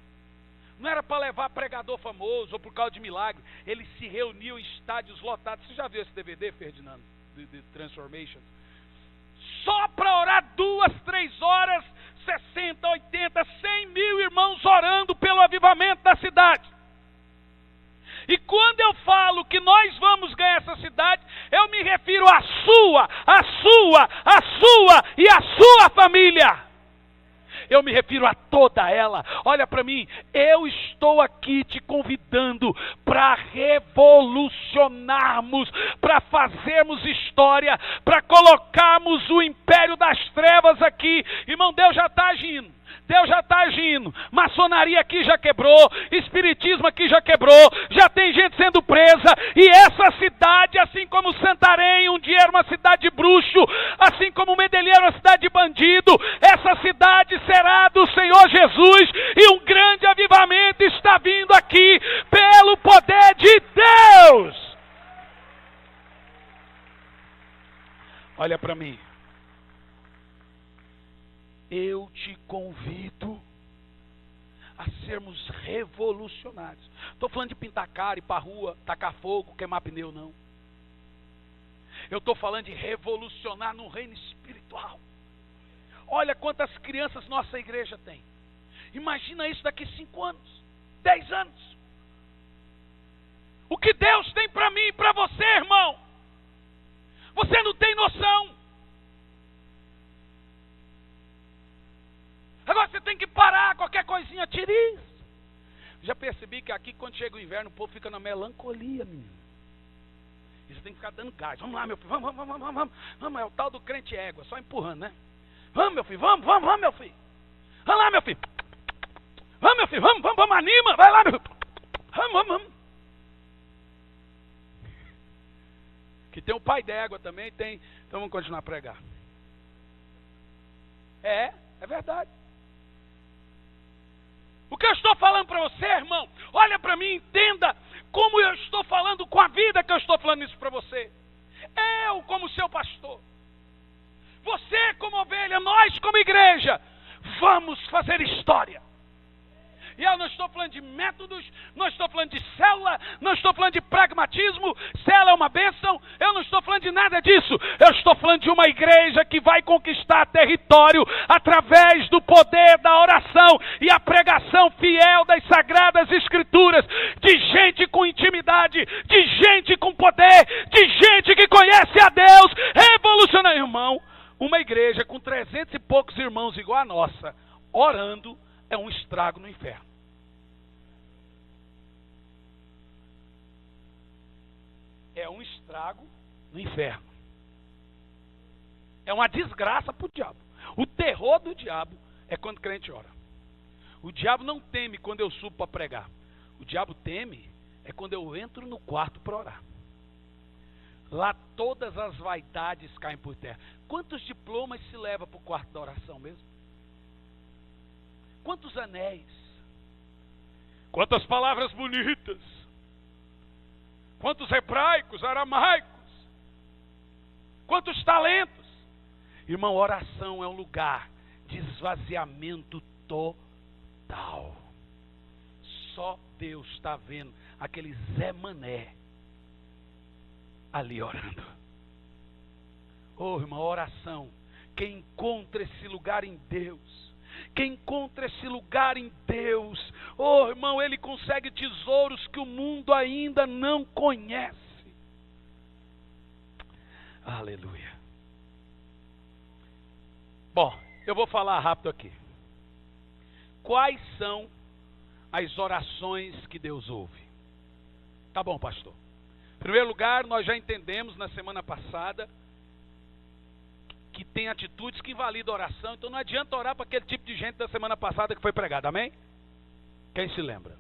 Não era para levar pregador famoso ou por causa de milagre. Eles se reuniam em estádios lotados. Você já viu esse DVD, Ferdinando? De Transformation? Só para orar 2, 3 horas, 60, 80, 100 mil irmãos orando pelo avivamento da cidade. E quando eu falo que nós vamos ganhar essa cidade, eu me refiro à sua e à sua família. Eu me refiro a toda ela. Olha para mim, eu estou aqui te convidando para revolucionarmos, para fazermos história, para colocarmos o império das trevas aqui. Irmão, Deus já está agindo. Deus já está agindo. Maçonaria aqui já quebrou, espiritismo aqui já quebrou, já tem gente sendo presa, e essa cidade, assim como Santarém um dia era uma cidade de bruxo, assim como Medellín era uma cidade de bandido, essa cidade será do Senhor Jesus, e um grande avivamento está vindo aqui pelo poder de Deus. Olha para mim. Eu te convido a sermos revolucionários. Estou falando de pintar cara, ir para a rua, tacar fogo, queimar pneu, não. Eu estou falando de revolucionar no reino espiritual. Olha quantas crianças nossa igreja tem. Imagina isso daqui 5 anos, 10 anos. O que Deus tem para mim e para você, irmão. Você não tem noção. Agora você tem que parar, qualquer coisinha, tire isso. Já percebi que aqui, quando chega o inverno, o povo fica na melancolia, menino. E você tem que ficar dando gás. Vamos lá, meu filho, vamos. É o tal do crente égua, só empurrando, né? Vamos, meu filho, vamos, meu filho. Vamos lá, meu filho. Vamos, meu filho, vamos, anima, vai lá, meu filho. Vamos. Que tem o pai d'égua também, tem. Então vamos continuar a pregar. É verdade. O que eu estou falando para você, irmão, olha para mim, entenda como eu estou falando com a vida que eu estou falando isso para você. Eu como seu pastor, você como ovelha, nós como igreja, vamos fazer história. E eu não estou falando de métodos, não estou falando de célula, não estou falando de pragmatismo, célula é uma bênção, eu não estou falando de nada disso. Eu estou falando de uma igreja que vai conquistar território através do poder da oração e a pregação fiel das Sagradas Escrituras, de gente com intimidade, de gente com poder, de gente que conhece a Deus, revolucionário. Irmão, uma igreja com 300 e poucos irmãos igual a nossa, orando, é um estrago no inferno. É um estrago no inferno. É uma desgraça para o diabo. O terror do diabo é quando o crente ora. O diabo não teme quando eu subo para pregar. O diabo teme é quando eu entro no quarto para orar. Lá todas as vaidades caem por terra. Quantos diplomas se leva para o quarto da oração mesmo? Quantos anéis? Quantas palavras bonitas? Quantos hebraicos, aramaicos? Quantos talentos? Irmão, oração é um lugar de esvaziamento total. Só Deus está vendo aquele Zé Mané ali orando. Oh, irmão, oração. Quem encontra esse lugar em Deus, quem encontra esse lugar em Deus, oh irmão, ele consegue tesouros que o mundo ainda não conhece. Aleluia. Bom, eu vou falar rápido aqui. Quais são as orações que Deus ouve? Tá bom, pastor. Em primeiro lugar, nós já entendemos na semana passada que tem atitudes que invalidam a oração, então não adianta orar para aquele tipo de gente da semana passada que foi pregada, amém? Quem se lembra?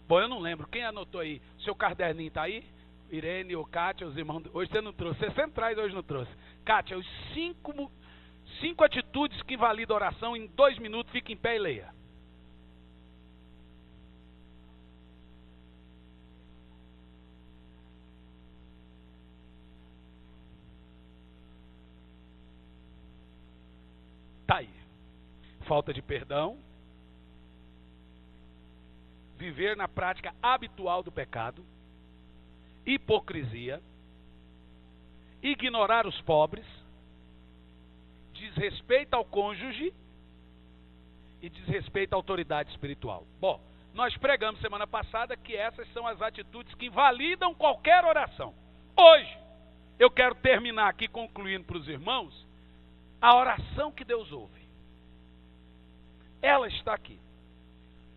Bom, eu não lembro, quem anotou aí? Seu caderninho está aí? Irene ou Kátia, os irmãos, hoje você não trouxe, você sempre traz, hoje não trouxe. Kátia, os cinco atitudes que invalidam a oração, em 2 minutos, fique em pé e leia. Tá aí. Falta de perdão, viver na prática habitual do pecado, hipocrisia, ignorar os pobres, desrespeito ao cônjuge e desrespeito à autoridade espiritual. Bom, nós pregamos semana passada que essas são as atitudes que invalidam qualquer oração. Hoje, eu quero terminar aqui concluindo para os irmãos a oração que Deus ouve. Ela está aqui.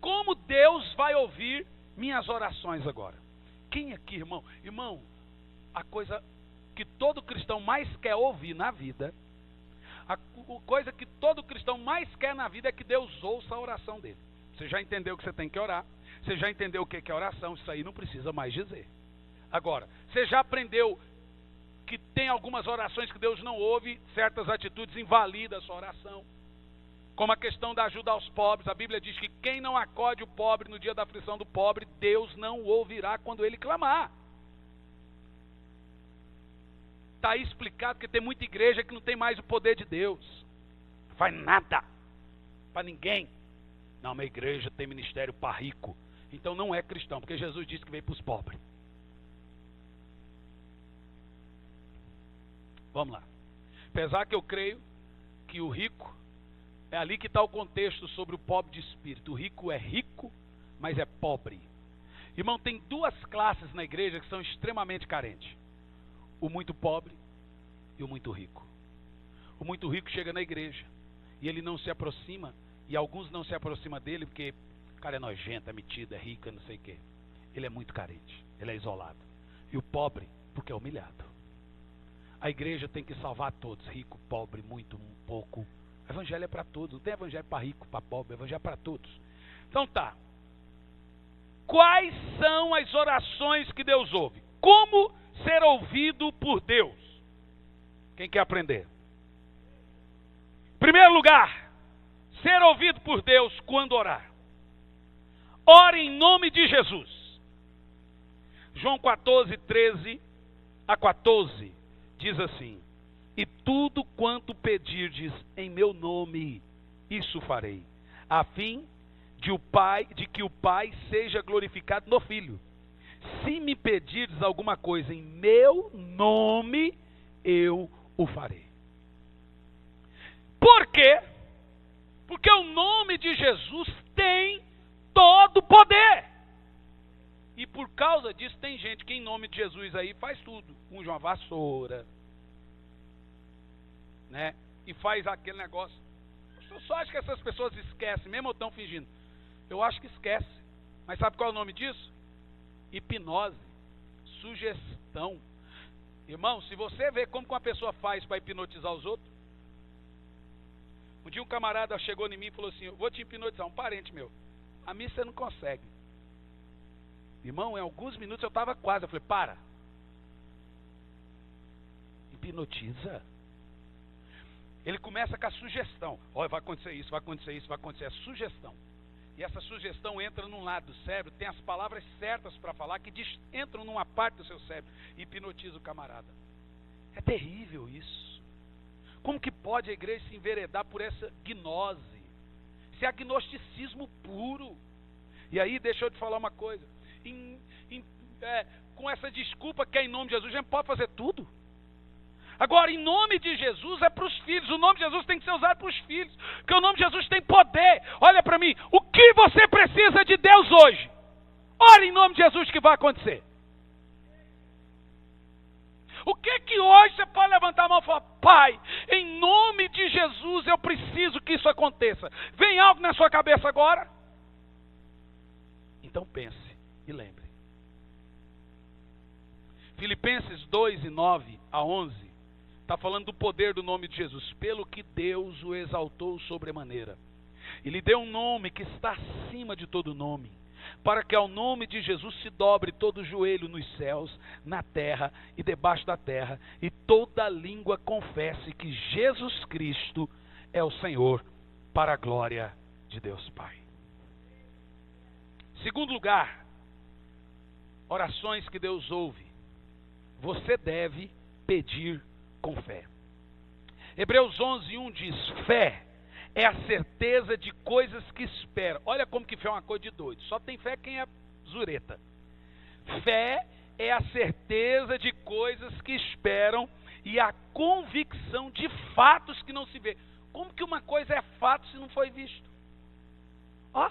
Como Deus vai ouvir minhas orações agora? Quem aqui, irmão? Irmão, a coisa que todo cristão mais quer ouvir na vida, a coisa que todo cristão mais quer na vida é que Deus ouça a oração dele. Você já entendeu que você tem que orar? Você já entendeu o que é oração? Isso aí não precisa mais dizer. Agora, você já aprendeu que tem algumas orações que Deus não ouve, certas atitudes invalidam a sua oração. Como a questão da ajuda aos pobres, a Bíblia diz que quem não acode o pobre no dia da aflição do pobre, Deus não o ouvirá quando ele clamar. Está aí explicado que tem muita igreja que não tem mais o poder de Deus. Não faz nada para ninguém. Não, minha igreja tem ministério para rico. Então não é cristão, porque Jesus disse que veio para os pobres. Vamos lá. Apesar que eu creio que o rico, é ali que está o contexto sobre o pobre de espírito. O rico é rico, mas é pobre. Irmão, tem 2 classes na igreja que são extremamente carentes. O muito pobre e o muito rico. O muito rico chega na igreja e ele não se aproxima, e alguns não se aproximam dele porque o cara é nojento, é metido, é rico, é não sei o quê. Ele é muito carente, ele é isolado. E o pobre, porque é humilhado. A igreja tem que salvar todos, rico, pobre, muito, pouco. O evangelho é para todos, não tem evangelho para rico, para pobre, o evangelho é para todos. Então tá. Quais são as orações que Deus ouve? Como ser ouvido por Deus? Quem quer aprender? Primeiro lugar, ser ouvido por Deus quando orar. Ore em nome de Jesus. João 14, 13 a 14 diz assim: e tudo quanto pedirdes em meu nome, isso farei, a fim de que o Pai seja glorificado no Filho. Se me pedirdes alguma coisa em meu nome, eu o farei. Por quê? Porque o nome de Jesus tem todo o poder. E por causa disso, tem gente que em nome de Jesus aí faz tudo. Unge uma vassoura, né? E faz aquele negócio. Eu só acho que essas pessoas esquecem, mesmo ou estão fingindo. Eu acho que esquece. Mas sabe qual é o nome disso? Hipnose, sugestão. Irmão, se você vê como que uma pessoa faz para hipnotizar os outros. Um dia um camarada chegou em mim e falou assim: eu vou te hipnotizar, um parente meu. A mim você não consegue. Irmão, em alguns minutos eu estava quase. Eu falei: para. Hipnotiza. Ele começa com a sugestão. Olha, vai acontecer isso, vai acontecer isso, vai acontecer. É sugestão. E essa sugestão entra num lado do cérebro, tem as palavras certas para falar, que entram numa parte do seu cérebro e hipnotiza o camarada. É terrível isso. Como que pode a igreja se enveredar por essa gnose? Isso é agnosticismo puro. E aí, deixa eu te falar uma coisa. Com essa desculpa que é em nome de Jesus, a gente pode fazer tudo. Agora, em nome de Jesus é para os filhos. O nome de Jesus tem que ser usado para os filhos. Porque o nome de Jesus tem poder. Olha para mim. O que você precisa de Deus hoje? Ore em nome de Jesus que vai acontecer. O que hoje você pode levantar a mão e falar: Pai, em nome de Jesus eu preciso que isso aconteça. Vem algo na sua cabeça agora? Então pense e lembre. Filipenses 2, 9 a 11. Está falando do poder do nome de Jesus. Pelo que Deus o exaltou sobremaneira. E lhe deu um nome que está acima de todo nome. Para que ao nome de Jesus se dobre todo o joelho nos céus, na terra e debaixo da terra. E toda língua confesse que Jesus Cristo é o Senhor, para a glória de Deus Pai. Segundo lugar, orações que Deus ouve. Você deve pedir com fé. Hebreus 11:1 diz: fé é a certeza de coisas que espera. Olha como que fé é uma coisa de doido. Só tem fé quem é zureta. Fé é a certeza de coisas que esperam e a convicção de fatos que não se vê. Como que uma coisa é fato se não foi visto? Ó.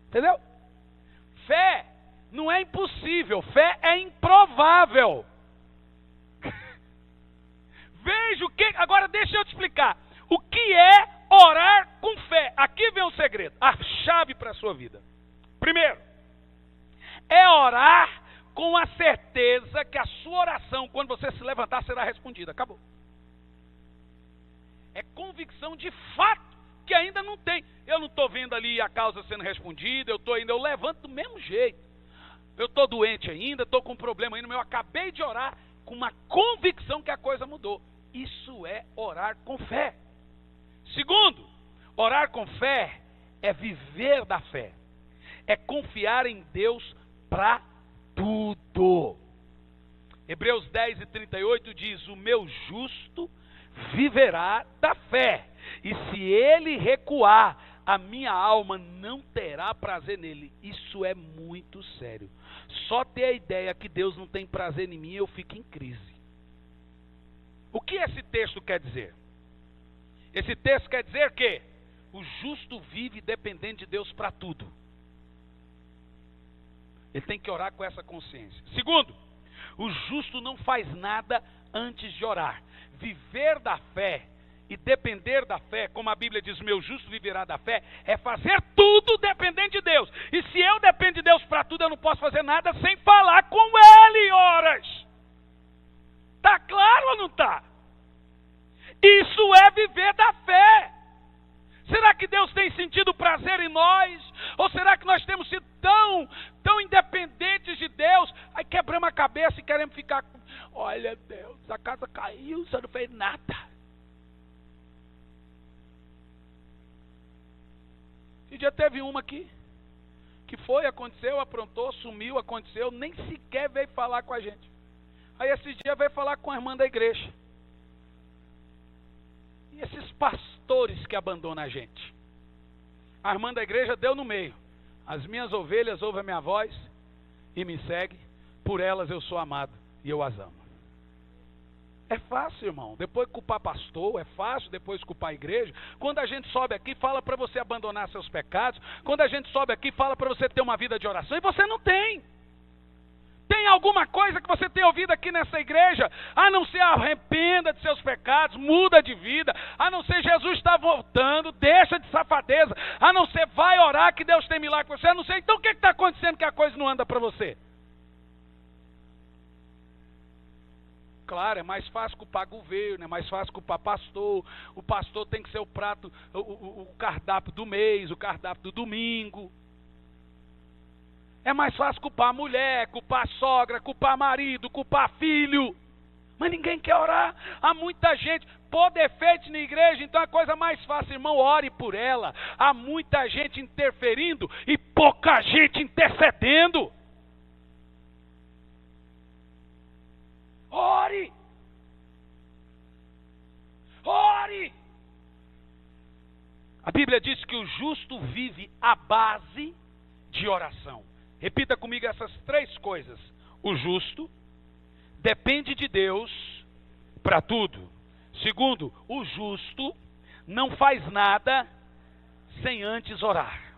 Entendeu? Fé não é impossível. Fé é improvável. Veja o que... Agora deixa eu te explicar. O que é orar com fé? Aqui vem o segredo. A chave para a sua vida. Primeiro, é orar com a certeza que a sua oração, quando você se levantar, será respondida. Acabou. É convicção de fato que ainda não tem. Eu não estou vendo ali a causa sendo respondida. Eu levanto do mesmo jeito. Eu estou doente ainda, estou com um problema ainda, mas eu acabei de orar com uma convicção que a coisa mudou. Isso é orar com fé. Segundo, orar com fé é viver da fé. É confiar em Deus para tudo. Hebreus 10:38 diz: o meu justo viverá da fé. E se ele recuar, a minha alma não terá prazer nele. Isso é muito sério. Só ter a ideia que Deus não tem prazer em mim, eu fico em crise. O que esse texto quer dizer? Esse texto quer dizer que o justo vive dependendo de Deus para tudo. Ele tem que orar com essa consciência. Segundo, o justo não faz nada antes de orar. Viver da fé e depender da fé, como a Bíblia diz, meu justo viverá da fé, é fazer tudo dependendo de Deus. E se eu dependo de Deus para tudo, eu não posso fazer nada sem falar com Ele horas. Está claro ou não está? Isso é viver da fé. Será que Deus tem sentido prazer em nós? Ou será que nós temos sido tão independentes de Deus? Aí quebramos a cabeça e queremos ficar... Olha, Deus, a casa caiu, você não fez nada. E já teve uma aqui, que foi, aconteceu, aprontou, sumiu, aconteceu, nem sequer veio falar com a gente. Aí esses dias veio falar com a irmã da igreja. E esses pastores que abandonam a gente? A irmã da igreja deu no meio. As minhas ovelhas ouvem a minha voz e me seguem. Por elas eu sou amado e eu as amo. É fácil, irmão. Depois culpar pastor, é fácil depois culpar a igreja. Quando a gente sobe aqui, fala para você abandonar seus pecados. Quando a gente sobe aqui, fala para você ter uma vida de oração. E você não tem. Tem alguma coisa que você tem ouvido aqui nessa igreja? A não ser arrependa de seus pecados, muda de vida. A não ser Jesus está voltando, deixa de safadeza. A não ser vai orar que Deus tem milagre para você. A não ser, então o que está acontecendo que a coisa não anda para você? Claro, é mais fácil culpar governo, é mais fácil culpar pastor. O pastor tem que ser o prato, o cardápio do mês, o cardápio do domingo. É mais fácil culpar a mulher, culpar a sogra, culpar marido, culpar filho. Mas ninguém quer orar. Há muita gente, pô, defeito na igreja, então a coisa mais fácil, irmão, ore por ela. Há muita gente interferindo e pouca gente intercedendo. Ore! Ore! A Bíblia diz que o justo vive à base de oração. Repita comigo essas três coisas. O justo depende de Deus para tudo. Segundo, o justo não faz nada sem antes orar.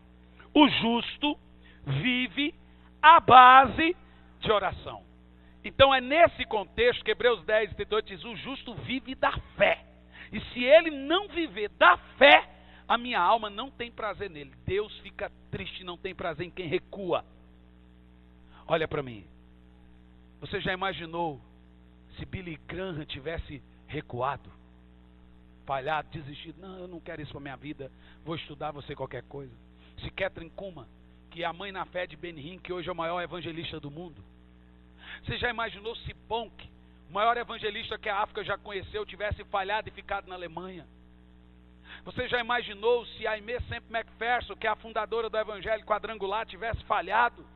O justo vive à base de oração. Então é nesse contexto que Hebreus 10, 32 diz, o justo vive da fé. E se ele não viver da fé, a minha alma não tem prazer nele. Deus fica triste, não tem prazer em quem recua. Olha para mim. Você já imaginou se Billy Graham tivesse recuado? Falhado, desistido? Não, eu não quero isso para minha vida. Vou estudar, vou ser qualquer coisa. Se Catherine Kuhlman, que é a mãe na fé de Ben Hinn, que hoje é o maior evangelista do mundo. Você já imaginou se Bonk, o maior evangelista que a África já conheceu, tivesse falhado e ficado na Alemanha? Você já imaginou se a Aimee Semple McPherson, que é a fundadora do Evangelho Quadrangular, tivesse falhado?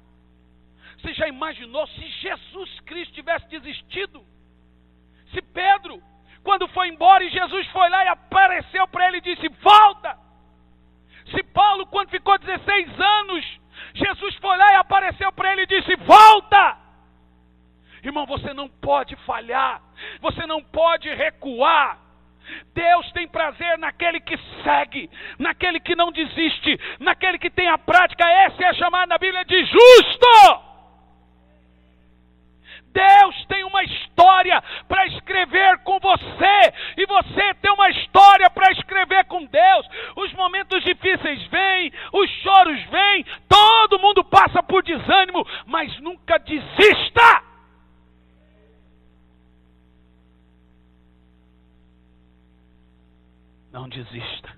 Você já imaginou se Jesus Cristo tivesse desistido? Se Pedro, quando foi embora e Jesus foi lá e apareceu para ele e disse, volta! Se Paulo, quando ficou 16 anos, Jesus foi lá e apareceu para ele e disse, volta! Irmão, você não pode falhar, você não pode recuar. Deus tem prazer naquele que segue, naquele que não desiste, naquele que tem a prática. Essa é a chamada na Bíblia de justo. Deus tem uma história para escrever com você, e você tem uma história para escrever com Deus. Os momentos difíceis vêm, os choros vêm, todo mundo passa por desânimo, mas nunca desista. Não desista.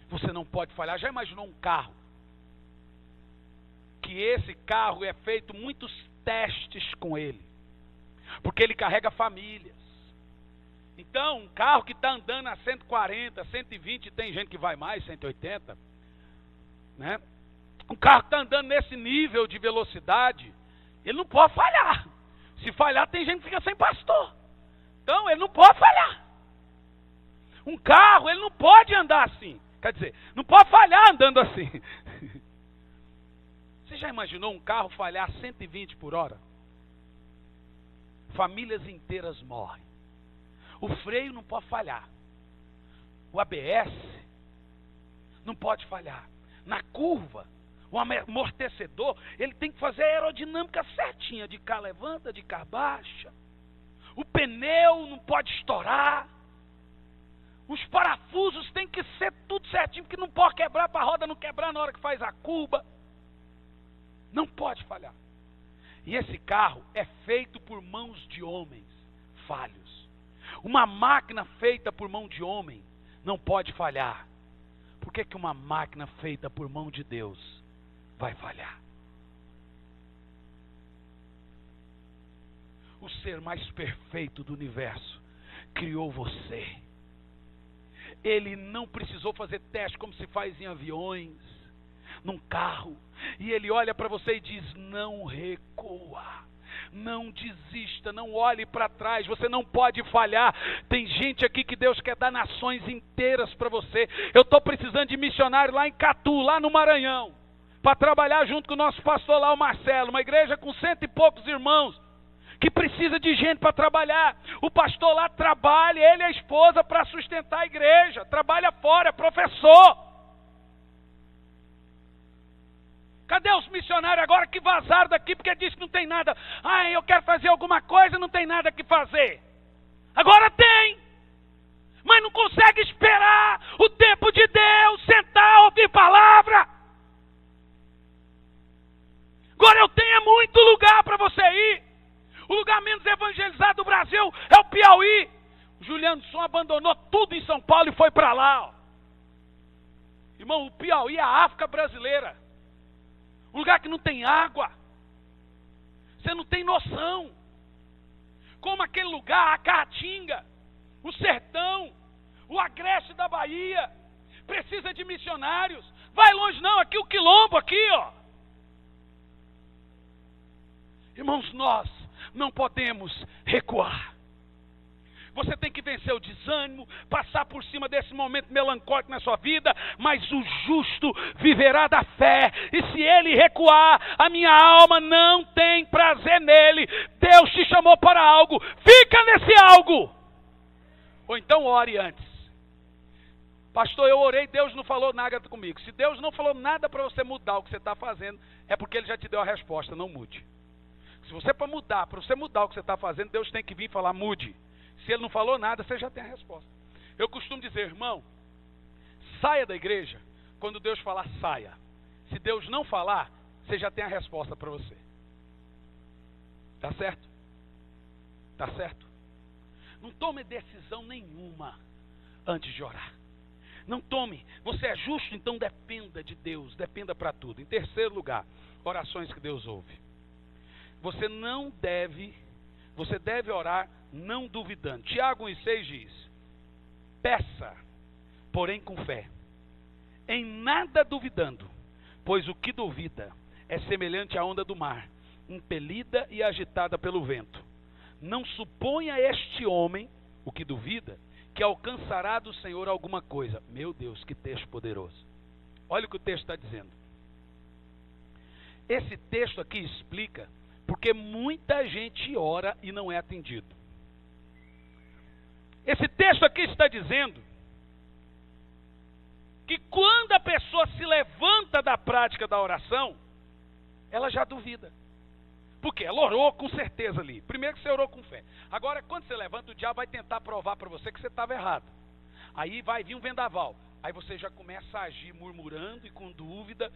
Você não pode falhar. Já imaginou um carro? Que esse carro é feito muitos testes com ele. Porque ele carrega famílias. Então, um carro que está andando a 140, 120, tem gente que vai mais, 180. Né? Um carro que está andando nesse nível de velocidade, ele não pode falhar. Se falhar, tem gente que fica sem pastor. Então, ele não pode falhar. Um carro, ele não pode andar assim. Quer dizer, não pode falhar andando assim. Você já imaginou um carro falhar 120 por hora? Famílias inteiras morrem. O freio não pode falhar. O ABS não pode falhar. Na curva, o amortecedor, ele tem que fazer a aerodinâmica certinha. De cá levanta, de cá baixa. O pneu não pode estourar. Os parafusos tem que ser tudo certinho, porque não pode quebrar para a roda não quebrar na hora que faz a curva. Não pode falhar. E esse carro é feito por mãos de homens falhos. Uma máquina feita por mão de homem não pode falhar. Por que que uma máquina feita por mão de Deus vai falhar? O ser mais perfeito do universo criou você. Ele não precisou fazer teste como se faz em aviões, num carro. E ele olha para você e diz: não recua, não desista, não olhe para trás, você não pode falhar. Tem gente aqui que Deus quer dar nações inteiras para você. Eu estou precisando de missionário lá em Catu, lá no Maranhão, para trabalhar junto com o nosso pastor lá, o Marcelo, uma igreja com 100 e poucos irmãos, que precisa de gente para trabalhar. O pastor lá trabalha, ele e a esposa, para sustentar a igreja, trabalha fora, é professor. Cadê os missionários agora que vazaram daqui porque disse que não tem nada? Ah, eu quero fazer alguma coisa, não tem nada que fazer. Agora tem, mas não consegue esperar o tempo de Deus, sentar, ouvir palavra. Agora eu tenho muito lugar para você ir. O lugar menos evangelizado do Brasil é o Piauí. O Juliano Som abandonou tudo em São Paulo e foi para lá. Ó. Irmão, o Piauí é a África brasileira. Um lugar que não tem água. Você não tem noção. Como aquele lugar, a Caatinga, o Sertão, o Agreste da Bahia, precisa de missionários. Vai longe não, aqui o Quilombo, aqui, ó. Irmãos, nós não podemos recuar. Você tem que vencer o desânimo, passar por cima desse momento melancólico na sua vida, mas o justo viverá da fé, e se ele recuar, a minha alma não tem prazer nele. Deus te chamou para algo, fica nesse algo. Ou então ore antes. Pastor, eu orei, Deus não falou nada comigo. Se Deus não falou nada para você mudar o que você está fazendo, é porque ele já te deu a resposta, não mude. Se você para você mudar o que você está fazendo, Deus tem que vir falar, mude. Se ele não falou nada, você já tem a resposta. Eu costumo dizer, irmão, saia da igreja quando Deus falar, saia. Se Deus não falar, você já tem a resposta para você. Tá certo? Tá certo? Não tome decisão nenhuma antes de orar. Não tome. Você é justo, então dependa de Deus, dependa para tudo. Em terceiro lugar, orações que Deus ouve. Você deve orar não duvidando. Tiago 1,6 diz: peça, porém com fé, em nada duvidando, pois o que duvida é semelhante à onda do mar, impelida e agitada pelo vento. Não suponha este homem, o que duvida, que alcançará do Senhor alguma coisa. Meu Deus, que texto poderoso. Olha o que o texto está dizendo. Esse texto aqui explica porque muita gente ora e não é atendido. Esse texto aqui está dizendo que quando a pessoa se levanta da prática da oração, ela já duvida. Porque ela orou com certeza ali. Primeiro que você orou com fé. Agora, quando você levanta, o diabo vai tentar provar para você que você estava errado. Aí vai vir um vendaval. Aí você já começa a agir murmurando e com dúvida,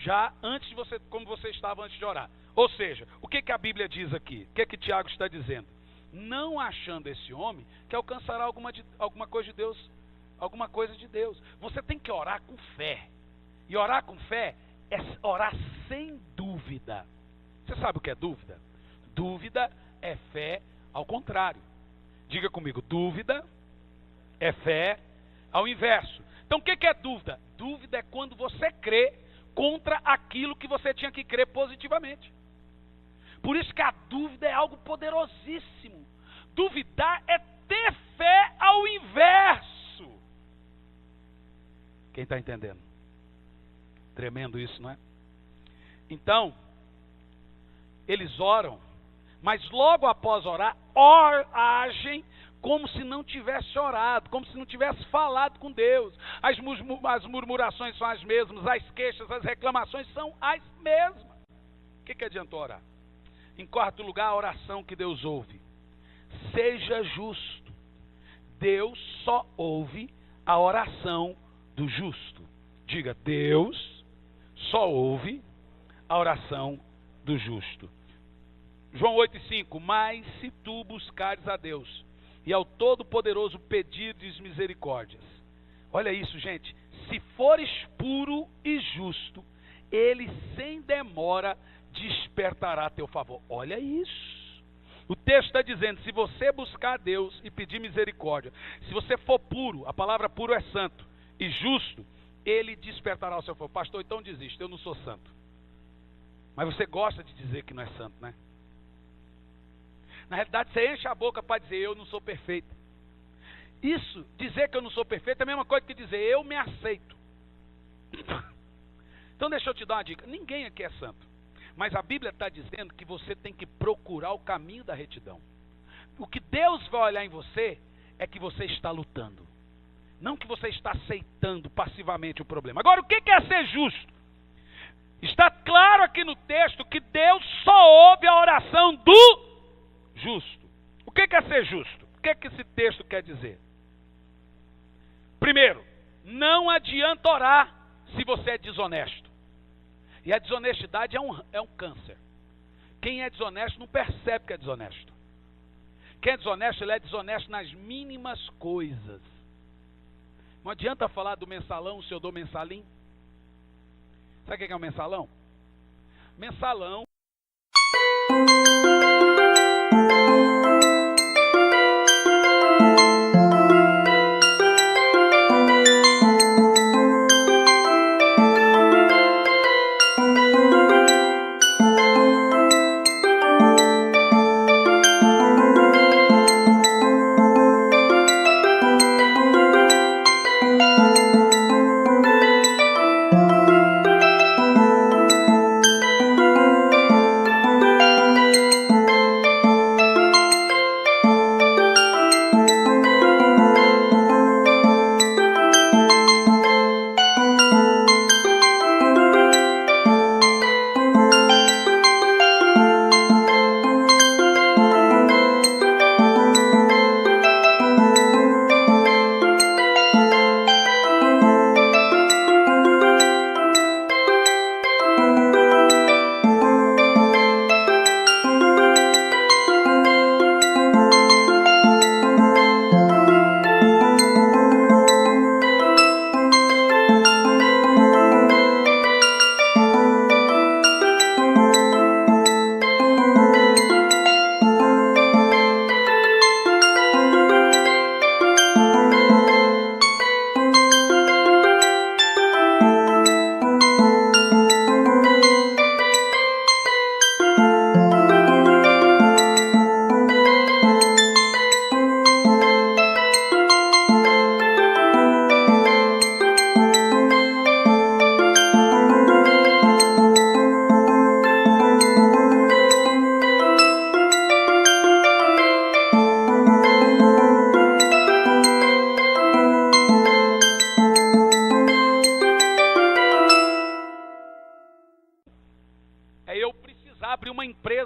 já antes de você, como você estava antes de orar. Ou seja, o que a Bíblia diz aqui? O que Tiago está dizendo? Não achando esse homem que alcançará alguma coisa de Deus, alguma coisa de Deus. Você tem que orar com fé. E orar com fé é orar sem dúvida. Você sabe o que é dúvida? Dúvida é fé ao contrário. Diga comigo, dúvida é fé ao inverso. Então o que é dúvida? Dúvida é quando você crê contra aquilo que você tinha que crer positivamente. Por isso que a dúvida é algo poderosíssimo. Duvidar é ter fé ao inverso. Quem está entendendo? Tremendo isso, não é? Então, eles oram, mas logo após orar, agem como se não tivesse orado, como se não tivesse falado com Deus. As murmurações são as mesmas, as queixas, as reclamações são as mesmas. O que adiantou orar? Em quarto lugar, a oração que Deus ouve. Seja justo. Deus só ouve a oração do justo. Diga, Deus só ouve a oração do justo. João 8,5: mas se tu buscares a Deus e ao Todo-Poderoso pedirdes misericórdias. Olha isso, gente. Se fores puro e justo, ele sem demora despertará a teu favor. Olha isso. O texto está dizendo, se você buscar a Deus e pedir misericórdia, se você for puro, a palavra puro é santo, e justo, ele despertará o seu favor. Pastor, então desiste, eu não sou santo. Mas você gosta de dizer que não é santo, né? Na realidade, você enche a boca para dizer, eu não sou perfeito. Isso, dizer que eu não sou perfeito, é a mesma coisa que dizer, eu me aceito. Então deixa eu te dar uma dica, ninguém aqui é santo. Mas a Bíblia está dizendo que você tem que procurar o caminho da retidão. O que Deus vai olhar em você é que você está lutando. Não que você está aceitando passivamente o problema. Agora, o que é ser justo? Está claro aqui no texto que Deus só ouve a oração do justo. O que é ser justo? O que esse texto quer dizer? Primeiro, não adianta orar se você é desonesto. E a desonestidade é um câncer. Quem é desonesto não percebe que é desonesto. Quem é desonesto, ele é desonesto nas mínimas coisas. Não adianta falar do mensalão se eu dou mensalim. Sabe o que é o mensalão? Mensalão.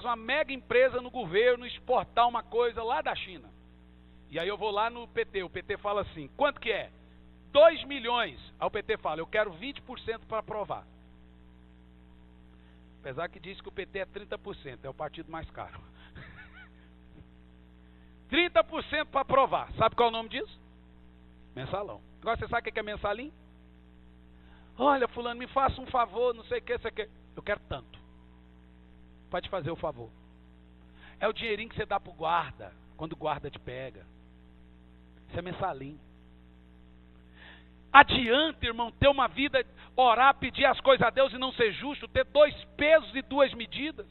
Uma mega empresa no governo exportar uma coisa lá da China. E aí eu vou lá no PT, o PT fala assim, quanto que é? 2 milhões. Aí o PT fala, eu quero 20% para aprovar. Apesar que diz que o PT é 30%, é o partido mais caro. 30% para aprovar. Sabe qual é o nome disso? Mensalão. Agora você sabe o que é mensalinho? Olha, fulano, me faça um favor, não sei o que, isso aqui. Eu quero tanto. Pode fazer o favor. É o dinheirinho que você dá para o guarda, quando o guarda te pega. Isso é mensalinho. Adianta, irmão, ter uma vida, orar, pedir as coisas a Deus e não ser justo, ter 2 pesos e 2 medidas.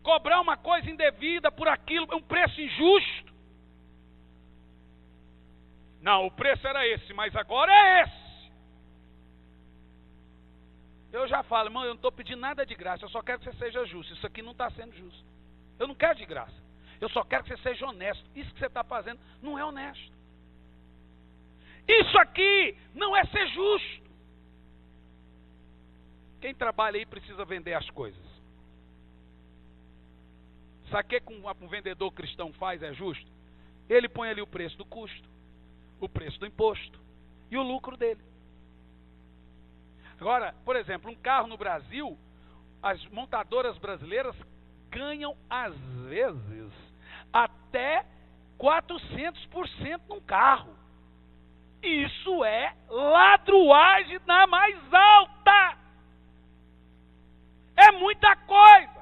Cobrar uma coisa indevida por aquilo, um preço injusto. Não, o preço era esse, mas agora é esse. Eu já falo, irmão, eu não estou pedindo nada de graça, eu só quero que você seja justo. Isso aqui não está sendo justo. Eu não quero de graça. Eu só quero que você seja honesto. Isso que você está fazendo não é honesto. Isso aqui não é ser justo. Quem trabalha aí precisa vender as coisas. Sabe o que um vendedor cristão faz é justo? Ele põe ali o preço do custo, o preço do imposto e o lucro dele. Agora, por exemplo, um carro no Brasil, as montadoras brasileiras ganham, às vezes, até 400% num carro. Isso é ladruagem na mais alta. É muita coisa.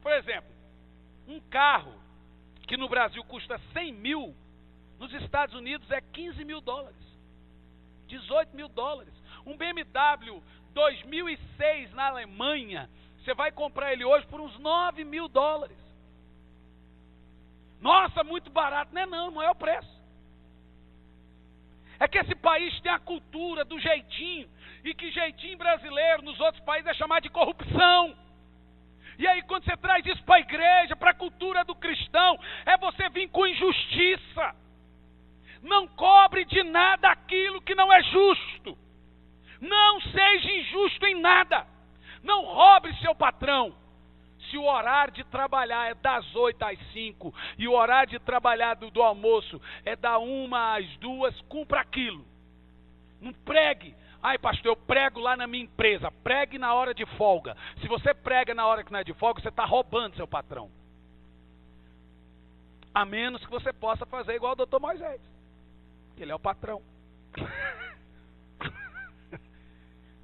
Por exemplo, um carro que no Brasil custa 100 mil, nos Estados Unidos é 15 mil dólares, 18 mil dólares. Um BMW 2006 na Alemanha, você vai comprar ele hoje por uns 9 mil dólares. Nossa, muito barato. Não é o preço. É que esse país tem a cultura do jeitinho, e que jeitinho brasileiro nos outros países é chamado de corrupção. E aí quando você traz isso para a igreja, para a cultura do cristão, é você vir com injustiça. Não cobre de nada aquilo que não é justo. Não seja injusto em nada. Não roube seu patrão. Se o horário de trabalhar é das 8 às 5 e o horário de trabalhar do almoço é da 1 às 2, cumpra aquilo. Não pregue. Ai, pastor, eu prego lá na minha empresa. Pregue na hora de folga. Se você prega na hora que não é de folga, você está roubando seu patrão. A menos que você possa fazer igual o doutor Moisés. Ele é o patrão.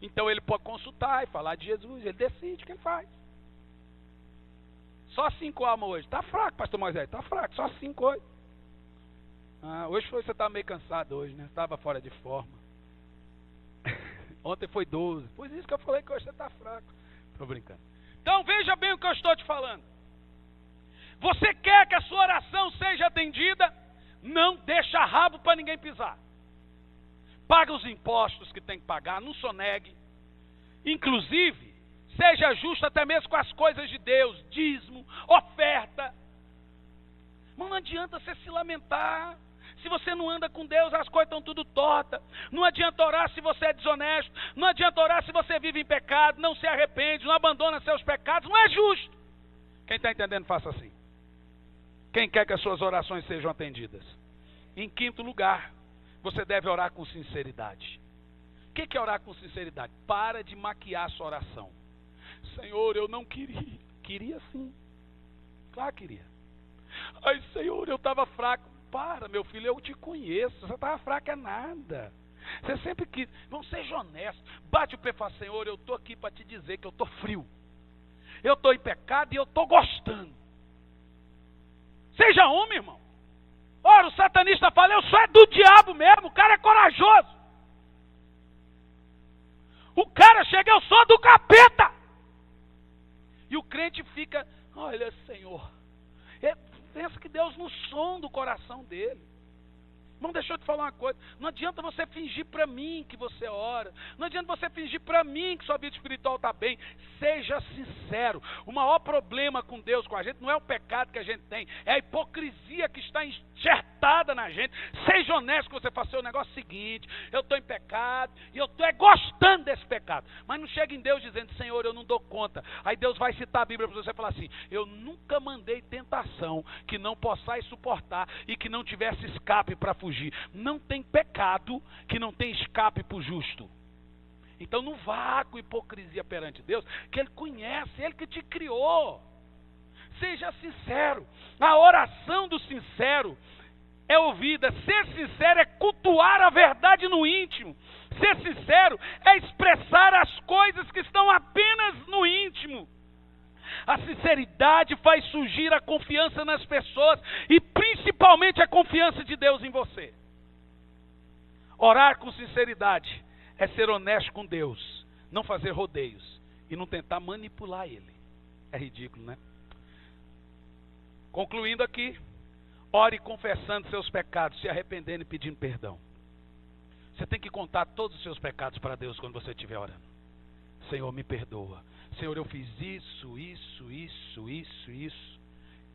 Então ele pode consultar e falar de Jesus. Ele decide o que ele faz. Só 5 almas hoje. Está fraco, pastor Moisés. Está fraco. Só 5 hoje. Hoje você estava meio cansado hoje, né? Estava fora de forma. Ontem foi 12. Pois isso que eu falei que hoje você está fraco. Estou brincando. Então veja bem o que eu estou te falando. Você quer que a sua oração seja atendida? Não deixa rabo para ninguém pisar. Paga os impostos que tem que pagar. Não sonegue. Inclusive, seja justo até mesmo com as coisas de Deus. Dízimo, oferta. Mas não adianta você se lamentar. Se você não anda com Deus, as coisas estão tudo tortas. Não adianta orar se você é desonesto. Não adianta orar se você vive em pecado, não se arrepende, não abandona seus pecados. Não é justo. Quem está entendendo, faça assim. Quem quer que as suas orações sejam atendidas? Em quinto lugar, você deve orar com sinceridade. O que é orar com sinceridade? Para de maquiar a sua oração. Senhor, eu não queria. Queria sim. Claro que queria. Ai, Senhor, eu estava fraco. Para, meu filho, eu te conheço. Você estava fraco é nada. Você sempre quis. Vamos ser honestos. Bate o pé e fala, Senhor, eu estou aqui para te dizer que eu estou frio. Eu estou em pecado e eu estou gostando. Seja homem, irmão. Ora, o satanista fala, eu sou é do diabo mesmo. O cara é corajoso. O cara chega, eu sou do capeta. E o crente fica, olha, Senhor. Pensa que Deus no som do coração dele. Não, deixa eu te falar uma coisa. Não adianta você fingir para mim que você ora. Não adianta você fingir para mim que sua vida espiritual está bem. Seja sincero. O maior problema com Deus, com a gente, não é o pecado que a gente tem. É a hipocrisia que está enxertada na gente. Seja honesto que você faça o negócio seguinte. Eu estou em pecado e eu estou gostando desse pecado. Mas não chega em Deus dizendo, Senhor, eu não dou conta. Aí Deus vai citar a Bíblia para você falar assim, eu nunca mandei tentação que não possais suportar e que não tivesse escape para fugir. Não tem pecado que não tem escape para o justo. Então não vá com hipocrisia perante Deus, que Ele conhece, Ele que te criou. Seja sincero. A oração do sincero é ouvida. Ser sincero é cultuar a verdade no íntimo. Ser sincero é expressar as coisas que estão apenas no íntimo. A sinceridade faz surgir a confiança nas pessoas e principalmente a confiança de Deus em você. Orar com sinceridade é ser honesto com Deus, não fazer rodeios e não tentar manipular Ele. É ridículo, né? Concluindo aqui, ore confessando seus pecados, se arrependendo e pedindo perdão. Você tem que contar todos os seus pecados para Deus quando você estiver orando. Senhor, me perdoa. Senhor, eu fiz isso,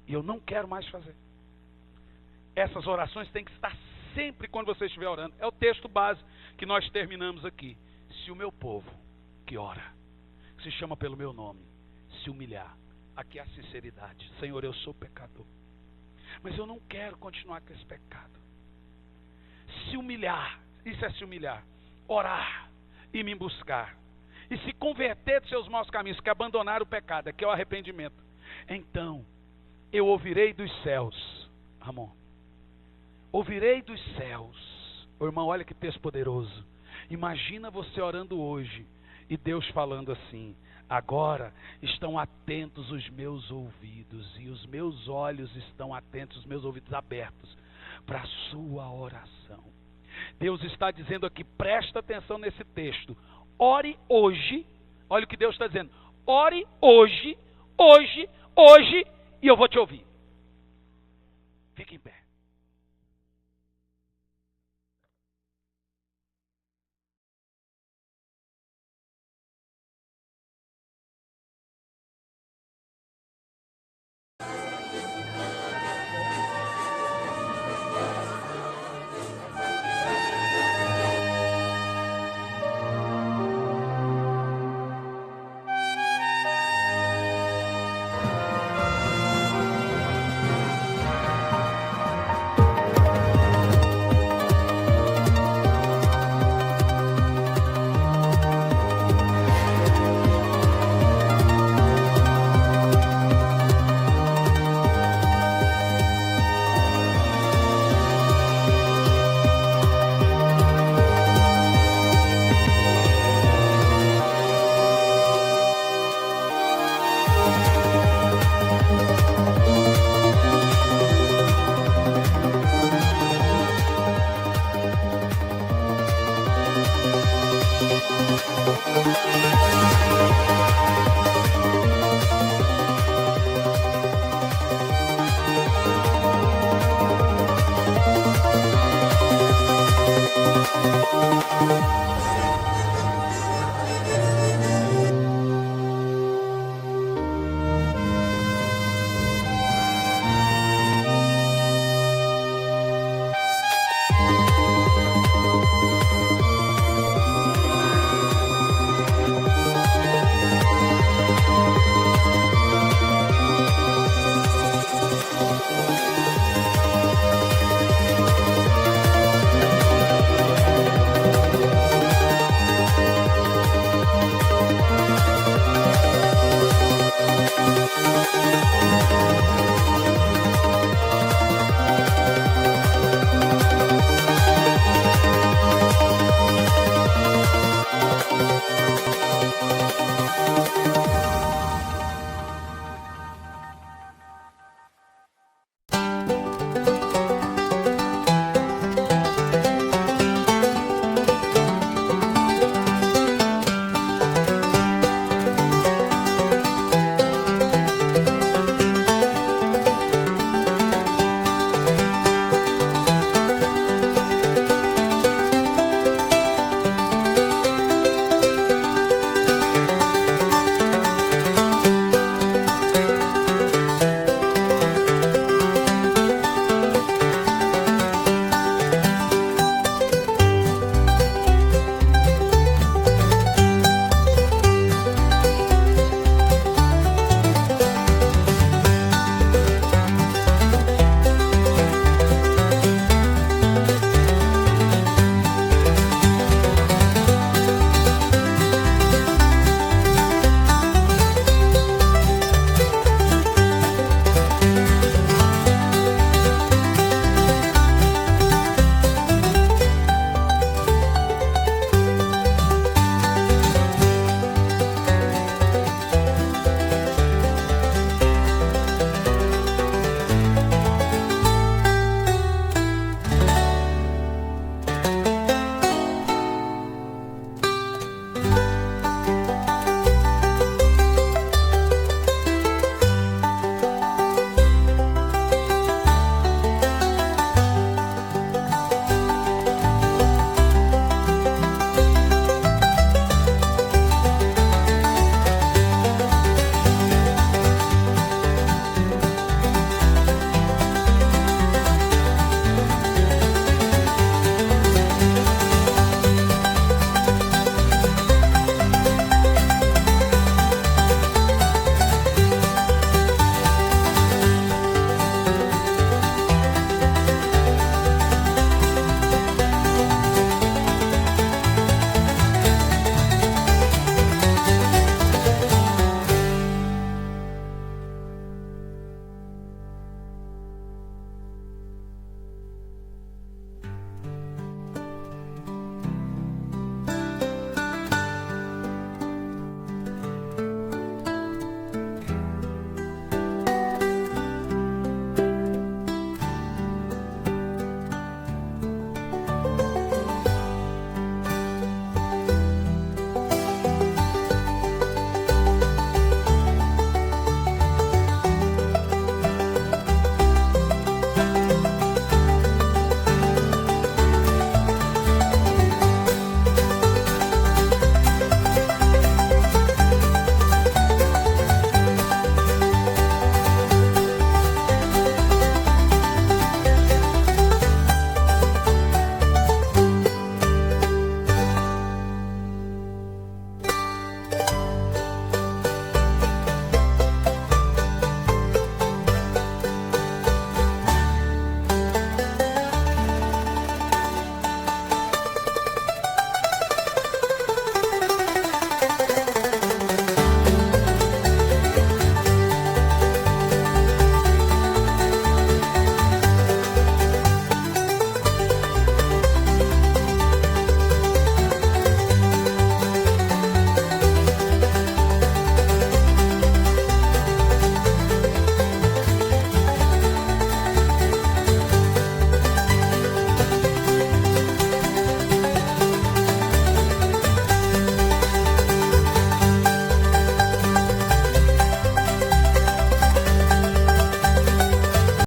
e eu não quero mais fazer. Essas orações têm que estar sempre quando você estiver orando. É o texto base que nós terminamos aqui. Se o meu povo, que ora, que se chama pelo meu nome, se humilhar, aqui é a sinceridade. Senhor, eu sou pecador, mas eu não quero continuar com esse pecado. Se humilhar, isso é se humilhar. Orar e me buscar. E se converter dos seus maus caminhos, que é abandonar o pecado, que é o arrependimento. Então, eu ouvirei dos céus. Amor. Ouvirei dos céus. Ô, irmão, olha que texto poderoso. Imagina você orando hoje e Deus falando assim: agora estão atentos os meus ouvidos e os meus olhos estão atentos, os meus ouvidos abertos para a sua oração. Deus está dizendo aqui, presta atenção nesse texto. Ore hoje. Olha o que Deus está dizendo. Ore hoje, e eu vou te ouvir. Fique em pé.